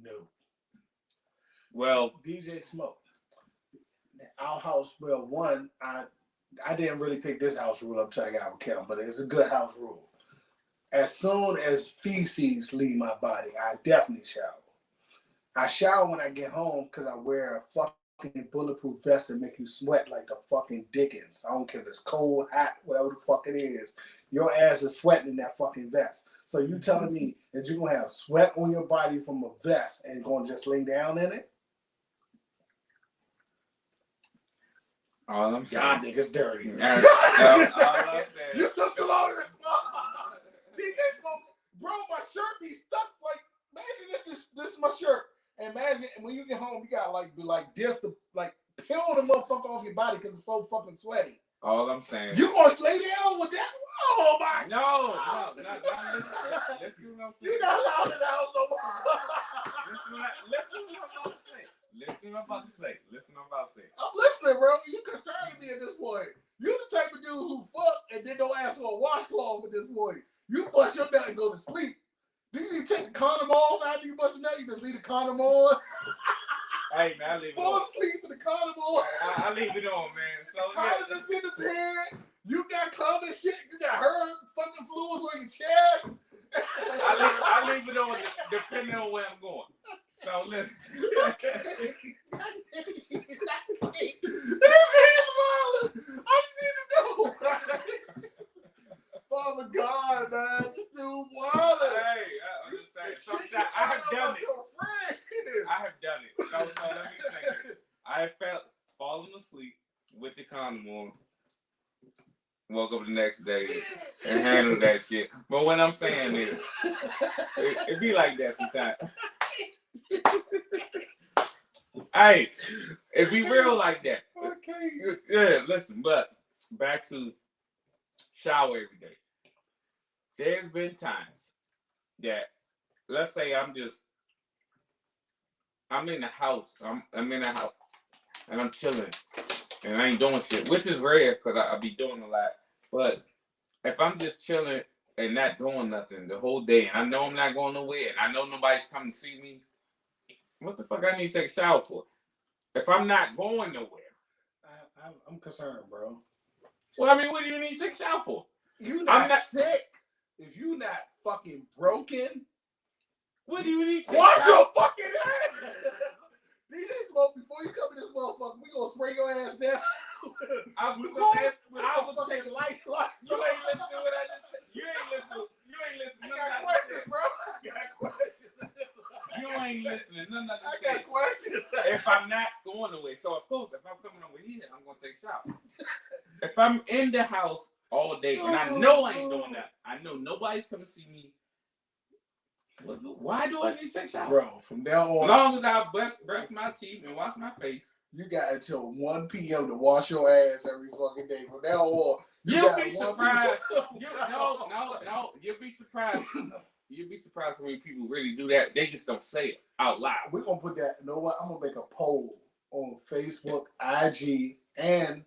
Speaker 2: No.
Speaker 1: Well,
Speaker 2: DJ Smoke. Our house, well, one, I didn't really pick this house rule up till I got with Kel, but it's a good house rule. As soon as feces leave my body, I definitely shower. I shower when I get home because I wear a fucking bulletproof vest that make you sweat like the fucking Dickens. I don't care if it's cold, hot, whatever the fuck it is. Your ass is sweating in that fucking vest. So you telling me that you're going to have sweat on your body from a vest and going to just lay down in it?
Speaker 1: All I'm saying.
Speaker 2: Y'all niggas dirty.
Speaker 1: All I'm saying.
Speaker 2: You took too long to respond. DJ Smoke, bro, my shirt be stuck. Like, imagine this is my shirt. And imagine when you get home, you got like this to like peel the motherfucker off your body because it's so fucking sweaty.
Speaker 1: All I'm saying.
Speaker 2: You gonna lay down with that? Oh my!
Speaker 1: No. Listen to what I'm saying.
Speaker 2: You not allowed in the house no more.
Speaker 1: Listen to what I'm about to say.
Speaker 2: I'm listening, bro. You concerning me at this point. You the type of dude who fuck and then don't ask for a washcloth at this point. You bust your nut and go to sleep. Do you take the condom off after you bust your nut? You just leave the condom on.
Speaker 1: Hey, man, I leave it on.
Speaker 2: Fall asleep with the condom on.
Speaker 1: I leave it on, man. So
Speaker 2: condom just in the bed. You got condom shit. You got her fucking fluids on your chest.
Speaker 1: I leave it on depending on where I'm going. So listen.
Speaker 2: Okay. This is wild. I just need to know. Father God, man, this dude wild.
Speaker 1: Hey, I'm just saying. So I have done it. I have done it. So let me say this. I have fallen asleep with the condom on. Woke up the next day and handled that shit. But what I'm saying is, it be like that sometimes. Hey, it be real like that.
Speaker 2: Okay.
Speaker 1: Yeah, listen, but back to shower every day. There's been times that, let's say I'm in the house. I'm in the house and I'm chilling and I ain't doing shit, which is rare because I be doing a lot. But if I'm just chilling and not doing nothing the whole day, and I know I'm not going nowhere, and I know nobody's coming to see me, what the fuck I need to take a shower for? If I'm not going nowhere.
Speaker 2: I'm concerned, bro.
Speaker 1: Well, I mean, what do you need to take a shower for?
Speaker 2: I'm not sick. If you not fucking broken,
Speaker 1: what do you need to
Speaker 2: wash your fucking ass? DJ Smoke, before you come in this motherfucker, we gonna spray your ass down.
Speaker 1: I was
Speaker 2: fucking light.
Speaker 1: You ain't listening to what I just said. You ain't listening.
Speaker 2: I got questions, bro. I got questions.
Speaker 1: You ain't listening. None of
Speaker 2: I got questions.
Speaker 1: If I'm not going away, so of course, if I'm coming over here, I'm gonna take a shower. If I'm in the house all day and I know I ain't doing that, I know nobody's coming to see me. Why do I need to take a shower?
Speaker 2: Bro, from now on,
Speaker 1: As long as I brush my teeth and wash my face.
Speaker 2: you got until 1 p.m. to wash your ass every fucking day. From now on,
Speaker 1: You'll be surprised. No. You'll be surprised. You'll be surprised how many people really do that. They just don't say it out loud.
Speaker 2: We're gonna put that. You know what? I'm gonna make a poll on Facebook, IG, and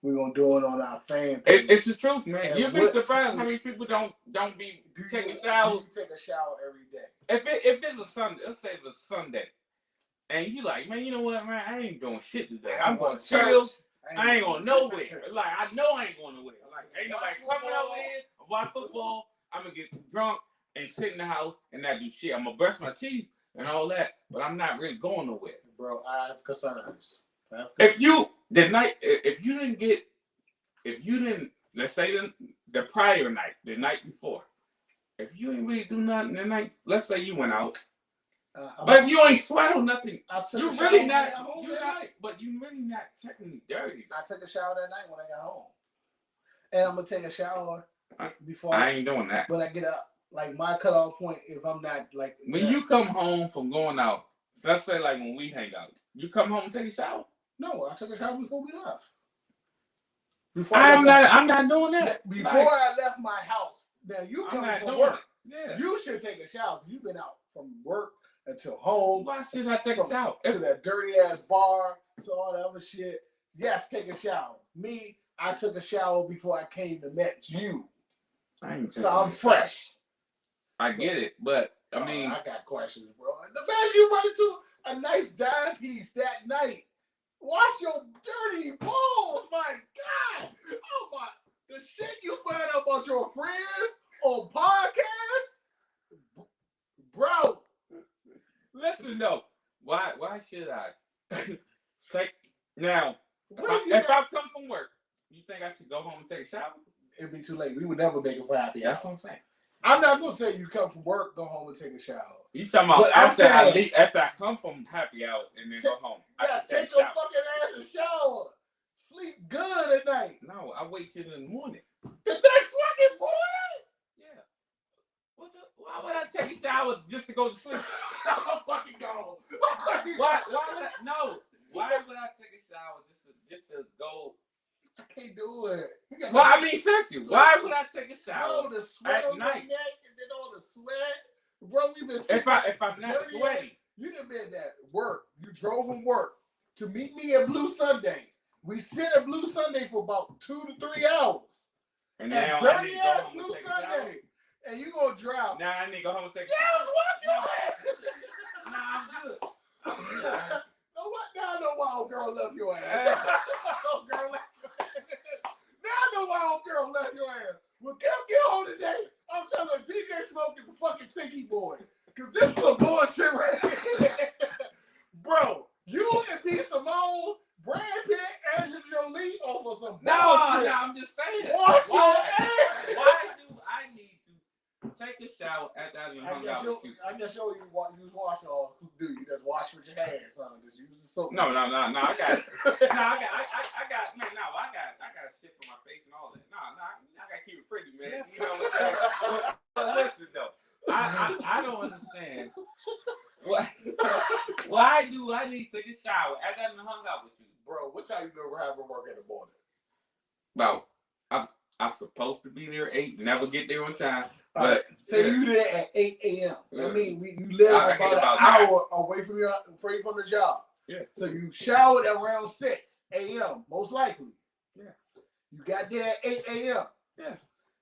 Speaker 2: we're gonna do it on our fan page.
Speaker 1: It's the truth, man.
Speaker 2: And
Speaker 1: You'll be surprised how many people don't be taking showers.
Speaker 2: You take a shower every day.
Speaker 1: If it's a Sunday, let's say it's a Sunday, and you like, man, you know what, man, I ain't doing shit today. I'm going to chill. I ain't going nowhere. Like, I know I ain't going nowhere. Like, ain't nobody coming over here, watch football. I'm going to get drunk and sit in the house and not do shit. I'm going to brush my teeth and all that, but I'm not really going nowhere.
Speaker 2: Bro, I have concerns.
Speaker 1: If you didn't, let's say the prior night, the night before, if you ain't really do nothing the night, let's say you went out, but you ain't sweat on nothing. You really not, but you really not technically dirty.
Speaker 2: I took a shower that night when I got home, and I'm gonna take a shower before.
Speaker 1: I ain't doing that.
Speaker 2: When I get up, like my cutoff point, if I'm not like
Speaker 1: when you come home from going out. So let's say like when we hang out, you come home and take a shower.
Speaker 2: No, I took a shower before we left.
Speaker 1: I'm not doing that.
Speaker 2: Before I left my house. Now you come from work.
Speaker 1: Yeah.
Speaker 2: You should take a shower. You've been out from work until home.
Speaker 1: Why should I take a shower?
Speaker 2: To that dirty ass bar, to all that other shit. Yes, take a shower. Me, I took a shower before I came to met you. So I'm fresh.
Speaker 1: I get it, but I mean,
Speaker 2: I got questions, bro. The fact you run into a nice dime piece that night. Wash your dirty balls, my God! Oh my, the shit you find out about your friends on podcasts, bro.
Speaker 1: Listen though, why should I take now? If I come from work, you think I should go home and take a shower?
Speaker 2: It'd be too late. We would never make it for happy hour.
Speaker 1: That's what I'm saying.
Speaker 2: I'm not gonna say you come from work, go home and take a shower.
Speaker 1: You talking about after I come from happy hour and then go home?
Speaker 2: Yeah, take your fucking ass and shower. Sleep good at night.
Speaker 1: No, I wait till in the morning.
Speaker 2: The next fucking morning?
Speaker 1: Yeah. Why would I take a shower just to go to sleep?
Speaker 2: I'm fucking gone.
Speaker 1: Why would I? No. Why would I take a shower just to go?
Speaker 2: I can't do it.
Speaker 1: Well, I mean, seriously, why would I take a shower
Speaker 2: the sweat
Speaker 1: at
Speaker 2: on
Speaker 1: night?
Speaker 2: your neck and then all the sweat. Bro, we've been
Speaker 1: if I'm not sweaty.
Speaker 2: You done been at work. You drove from work to meet me at Blue Sunday. We sit at Blue Sunday for about 2 to 3 hours.
Speaker 1: And now
Speaker 2: dirty ass Blue Sunday. And you gonna drive.
Speaker 1: Now I need to go home and take a
Speaker 2: shower. Yes, wash your ass.
Speaker 1: Nah, I'm good.
Speaker 2: Know what? Now I know why old girl left your ass. Old girl left your ass. Now I know why old girl left your ass. When Kim get home today, I'm telling her DJ Smoke is a fucking stinky boy. Because this is some bullshit right here. Bro, you and B. Simone, Brad Pitt, Angela Jolie off of some bullshit.
Speaker 1: No, I'm just saying.
Speaker 2: Wash your ass.
Speaker 1: Why do I need to take a shower after I hung out with you?
Speaker 2: I guess you use wash all. Who do you just wash with your hands? Just use the soap.
Speaker 1: No. I got it. I got shit for my face and all that. I gotta keep it pretty, man. You know what I'm saying? But listen though, I don't understand. Why do I need to take a shower after I hung out with you?
Speaker 2: Bro, what time you go have work in the morning?
Speaker 1: Well, I'm supposed to be there at 8, never get there on time. But
Speaker 2: say you there at 8 a.m. I mean, you live about an hour away from the job.
Speaker 1: Yeah.
Speaker 2: So you showered at around 6 a.m. most likely.
Speaker 1: Yeah.
Speaker 2: You got there at 8 a.m.
Speaker 1: Yeah.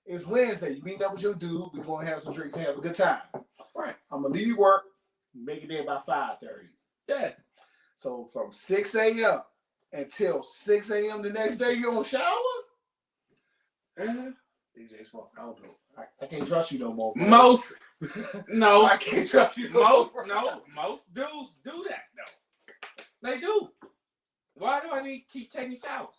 Speaker 2: It's Wednesday. You meet up with your dude. We're gonna have some drinks and have a good time.
Speaker 1: Right.
Speaker 2: I'm gonna leave work. Make it there by 5:30.
Speaker 1: Yeah.
Speaker 2: So from 6 a.m. until 6 a.m. the next day, you gonna shower? DJ Smoke, I don't know. I can't trust you no more. Bro.
Speaker 1: Most
Speaker 2: I can't trust you no more.
Speaker 1: Most dudes do that though. They do. Why do I need to keep taking showers?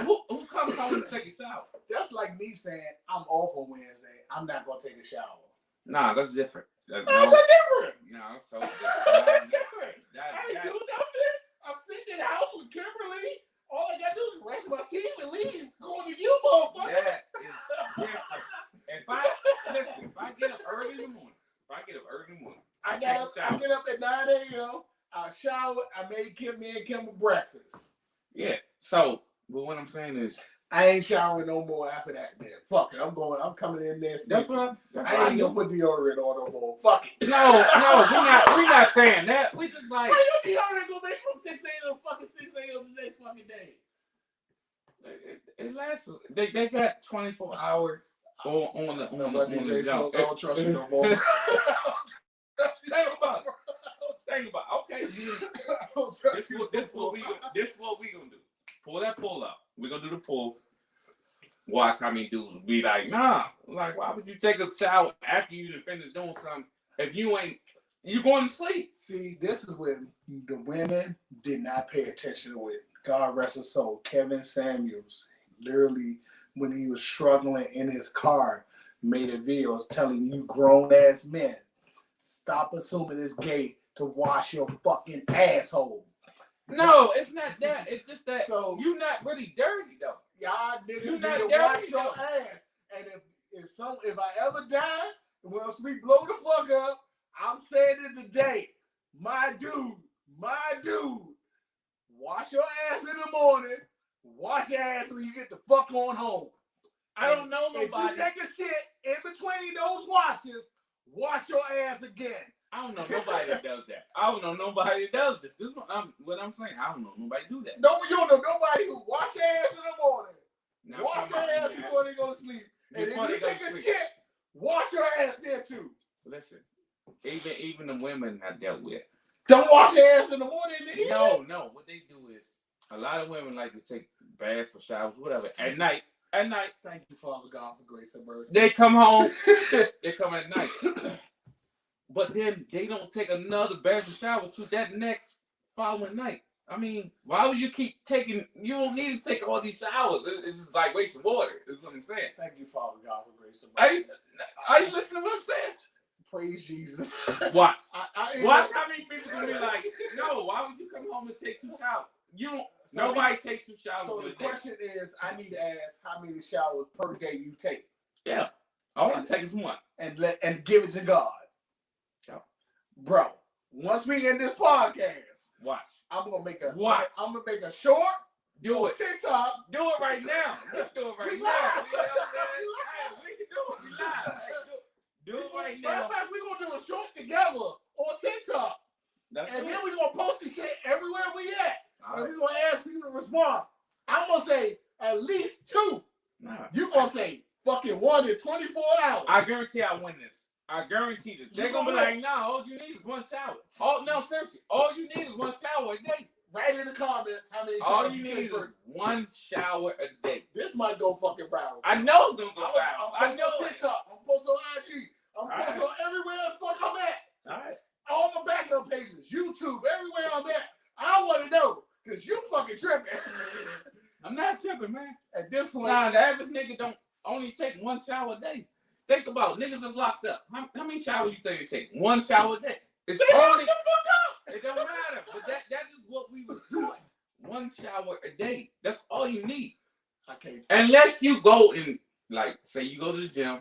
Speaker 1: who comes home to take a shower?
Speaker 2: That's like me saying I'm off on Wednesday. I'm not gonna take a shower.
Speaker 1: Nah, that's different.
Speaker 2: That's different.
Speaker 1: No, so different.
Speaker 2: That's different. I ain't do nothing. I'm sitting in the house with Kimberly. All I gotta do is brush my teeth and leave. Going to you, motherfucker.
Speaker 1: That is different. If I get up early in the morning,
Speaker 2: gym. I showered. I made me and Kim a breakfast.
Speaker 1: Yeah. So, but what I'm saying is,
Speaker 2: I ain't showering no more after that. Man, fuck it. I'm coming in there.
Speaker 1: That's what
Speaker 2: I ain't gonna put deodorant on no more. Fuck it.
Speaker 1: No, we're not saying that. We just like.
Speaker 2: Why your deodorant gonna make from 6 a.m. to fucking 6 a.m. the next fucking day?
Speaker 1: It lasts. They got 24-hour on the
Speaker 2: DJ
Speaker 1: jump.
Speaker 2: I don't trust you no more.
Speaker 1: Think about it. Okay, this what we gonna do. Pull that pull up. We're gonna do the pull. Watch how many dudes will be like, nah. Like, why would you take a shower after you finish doing something if you going to sleep?
Speaker 2: See, this is when the women did not pay attention to it. God rest his soul. Kevin Samuels, literally, when he was struggling in his car, made a video telling you grown ass men, stop assuming it's gay to wash your fucking asshole.
Speaker 1: No, it's not that. It's just that you're not really dirty though.
Speaker 2: Y'all niggas need to wash your ass. And if I ever die, once we blow the fuck up, I'm saying it today. My dude, wash your ass in the morning. Wash your ass when you get the fuck on home.
Speaker 1: I don't know nobody.
Speaker 2: If you take a shit in between those washes, wash your ass again.
Speaker 1: I don't know nobody that does that. I don't know nobody that does this. This is what I'm saying. I don't know nobody do that.
Speaker 2: No, you don't know nobody who wash their ass in the morning.
Speaker 1: Now,
Speaker 2: wash their ass before they go to sleep. And if you take a shit, wash your ass there too.
Speaker 1: Listen, even the women I dealt with.
Speaker 2: Don't wash your ass in the morning.
Speaker 1: No. What they do is a lot of women like to take baths or showers, whatever, at night.
Speaker 2: Thank you, Father God, for grace and mercy.
Speaker 1: They come home. They come at night. But then they don't take another bath or shower to that next following night. I mean, why would you keep taking? You don't need to take all these showers. It's just like wasting water. Is what I'm saying.
Speaker 2: Thank you, Father God, for grace and mercy.
Speaker 1: Are you listening to what I'm saying?
Speaker 2: Praise Jesus.
Speaker 1: Watch. Watch how many people gonna be like, no, why would you come home and take 2 showers? You don't. Nobody takes 2 showers.
Speaker 2: So the question is, I need to ask how many showers per day you take.
Speaker 1: Yeah. All I take is 1.
Speaker 2: And give it to God.
Speaker 1: Yeah.
Speaker 2: Bro, once we end this podcast,
Speaker 1: watch.
Speaker 2: I'm gonna make a short.
Speaker 1: Do it.
Speaker 2: TikTok.
Speaker 1: Do it right now. Let's do it right now. We can do it. We live. Do it right now.
Speaker 2: Matter of fact, we're gonna do a short together on TikTok. And then we're gonna post this shit everywhere we at. And we're gonna ask people to respond. I'm gonna say at least 2. You're gonna say fucking 1 in 24 hours.
Speaker 1: I guarantee I win this. I guarantee this. They're gonna be like, no, all you need is 1 shower. Oh no, seriously, all you need is 1 shower a day.
Speaker 2: Write in the comments how many showers
Speaker 1: all you need is 1 shower a day.
Speaker 2: This might go fucking viral.
Speaker 1: I know it's gonna go viral.
Speaker 2: I'm posting on TikTok. I'm posting on IG. I'm posting on everywhere the fuck I'm at.
Speaker 1: All right.
Speaker 2: All my backup pages, YouTube, everywhere I'm at. I want to know because you fucking tripping.
Speaker 1: I'm not tripping, man.
Speaker 2: At this point,
Speaker 1: the average nigga don't only take 1 shower a day. Think about niggas that's locked up. How many showers you think it take? 1 shower a day. It's only the fuck up. It don't matter. But that is what we was doing. 1 shower a day. That's all you need.
Speaker 2: Okay.
Speaker 1: Unless you go and like say you go to the gym,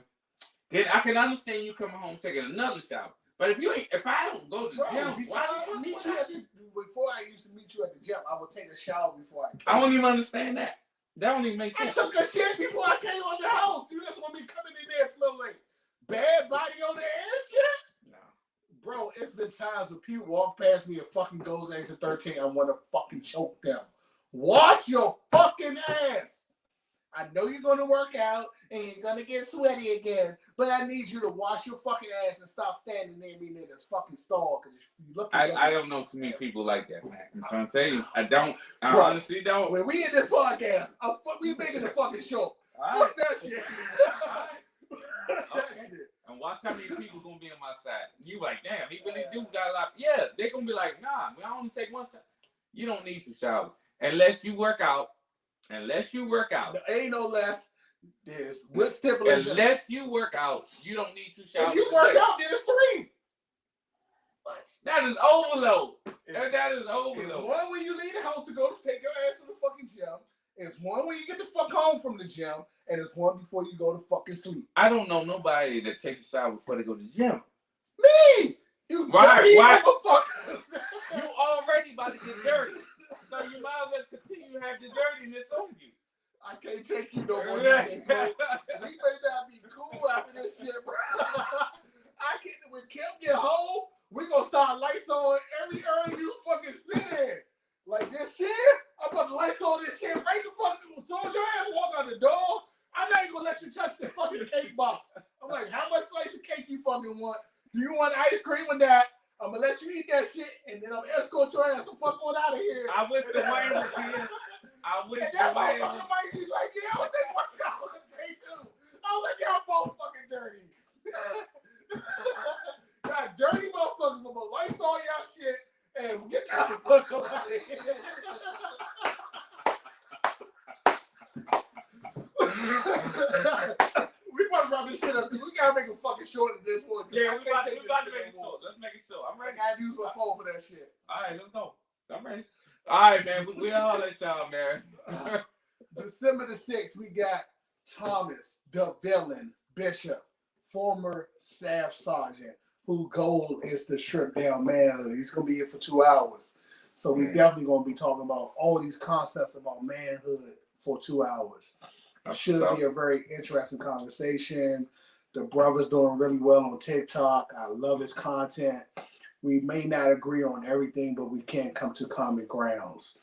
Speaker 1: then I can understand you coming home taking another shower. But if I don't go to the gym,
Speaker 2: before I used to meet you at the gym, I would take a shower before I came.
Speaker 1: I don't even understand that. That don't even make sense.
Speaker 2: I took a shit before I came on the house. You just want me coming in there slowly. Bad body on there and shit?
Speaker 1: No.
Speaker 2: Bro, it's been times when people walk past me and fucking goes exit 13. I want to fucking choke them. Wash your fucking ass. I know you're going to work out and you're going to get sweaty again, but I need you to wash your fucking ass and stop standing there being in this fucking stall. Because you look.
Speaker 1: I don't know too many people like that, man. I'm trying to tell you. I don't. I honestly don't.
Speaker 2: When we in this podcast, we making the fucking show. Fuck that shit.
Speaker 1: That shit. And watch how many people going to be on my side. You like, damn, he really do got a lot. Yeah, they're going to be like, nah, I only take 1 shower. You don't need 2 showers. Unless you work out. There
Speaker 2: ain't no less. There's with stipulation.
Speaker 1: Unless you work out, you don't need 2 showers.
Speaker 2: If you work out, then it's 3.
Speaker 1: What? That is overload. That is overload.
Speaker 2: It's 1 when you leave the house to go to take your ass to the fucking gym. It's 1 when you get the fuck home from the gym, and it's 1 before you go to fucking sleep.
Speaker 1: I don't know nobody that takes a shower before they go to the gym.
Speaker 2: Me! You
Speaker 1: Right,
Speaker 2: dirty
Speaker 1: right.
Speaker 2: motherfuckers.
Speaker 1: You already about to get dirty. So you might as well continue to have the dirtiness on you.
Speaker 2: I can't take you no more days, bro. We may not be cool after this shit, bro. I can't. When Kim get home, we gonna start lights on every area you fucking sit in. Like this shit, I'm about to lights on this shit right the fucking. As soon as your ass walk out the door, I'm not even gonna let you touch the fucking cake box. I'm like, how much slice of cake you fucking want? Do you want ice cream with that? I'm gonna let you eat that shit, and then I'm gonna escort your ass the fuck on out of here.
Speaker 1: I wish the Wayne was here. I wish
Speaker 2: And
Speaker 1: the
Speaker 2: that
Speaker 1: Wayne
Speaker 2: motherfucker might be like, yeah, I'm gonna take one shot on the day too. I'm like, y'all both fucking dirty. Y'all dirty motherfuckers. I'm gonna lights all y'all shit and get y'all the fuck out of here. We about to wrap this shit up because we gotta make a fucking short of this one.
Speaker 1: Yeah, we about to make it short. Let's make it short. I'm
Speaker 2: I
Speaker 1: ready.
Speaker 2: gotta use my phone for that shit.
Speaker 1: All right, let's go. I'm ready. All right, man. We all let y'all, man.
Speaker 2: December the 6th, we got Thomas, the villain, Bishop, former staff sergeant, whose goal is to strip down manhood. He's going to be here for 2 hours. So we definitely going to be talking about all these concepts about manhood for 2 hours. Should be a very interesting conversation. The brother's doing really well on TikTok. I love his content. We may not agree on everything, but we can come to common grounds.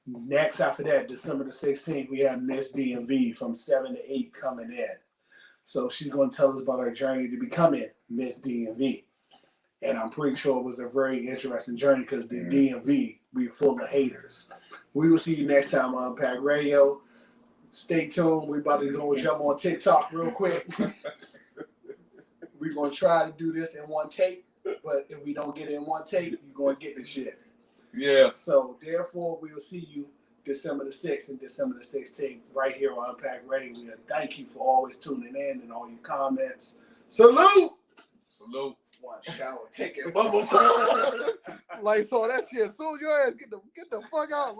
Speaker 2: Next, after that, December the 16th, we have Miss DMV from 7 to 8 coming in. So she's going to tell us about her journey to becoming Miss DMV. And I'm pretty sure it was a very interesting journey because the DMV, we're full of haters. We will see you next time on Unpacked Radio. Stay tuned. We're about to go jump on TikTok real quick. We're going to try to do this in one take. But if we don't get it in one take, you're going to get the shit.
Speaker 1: Yeah.
Speaker 2: So, therefore, we will see you December the 6th and December the 16th right here on Unpacked Radio. We thank you for always tuning in and all your comments. Salute!
Speaker 1: Salute.
Speaker 2: One shower, take it, motherfucker. Lights on that shit. As soon as your ass get the fuck out.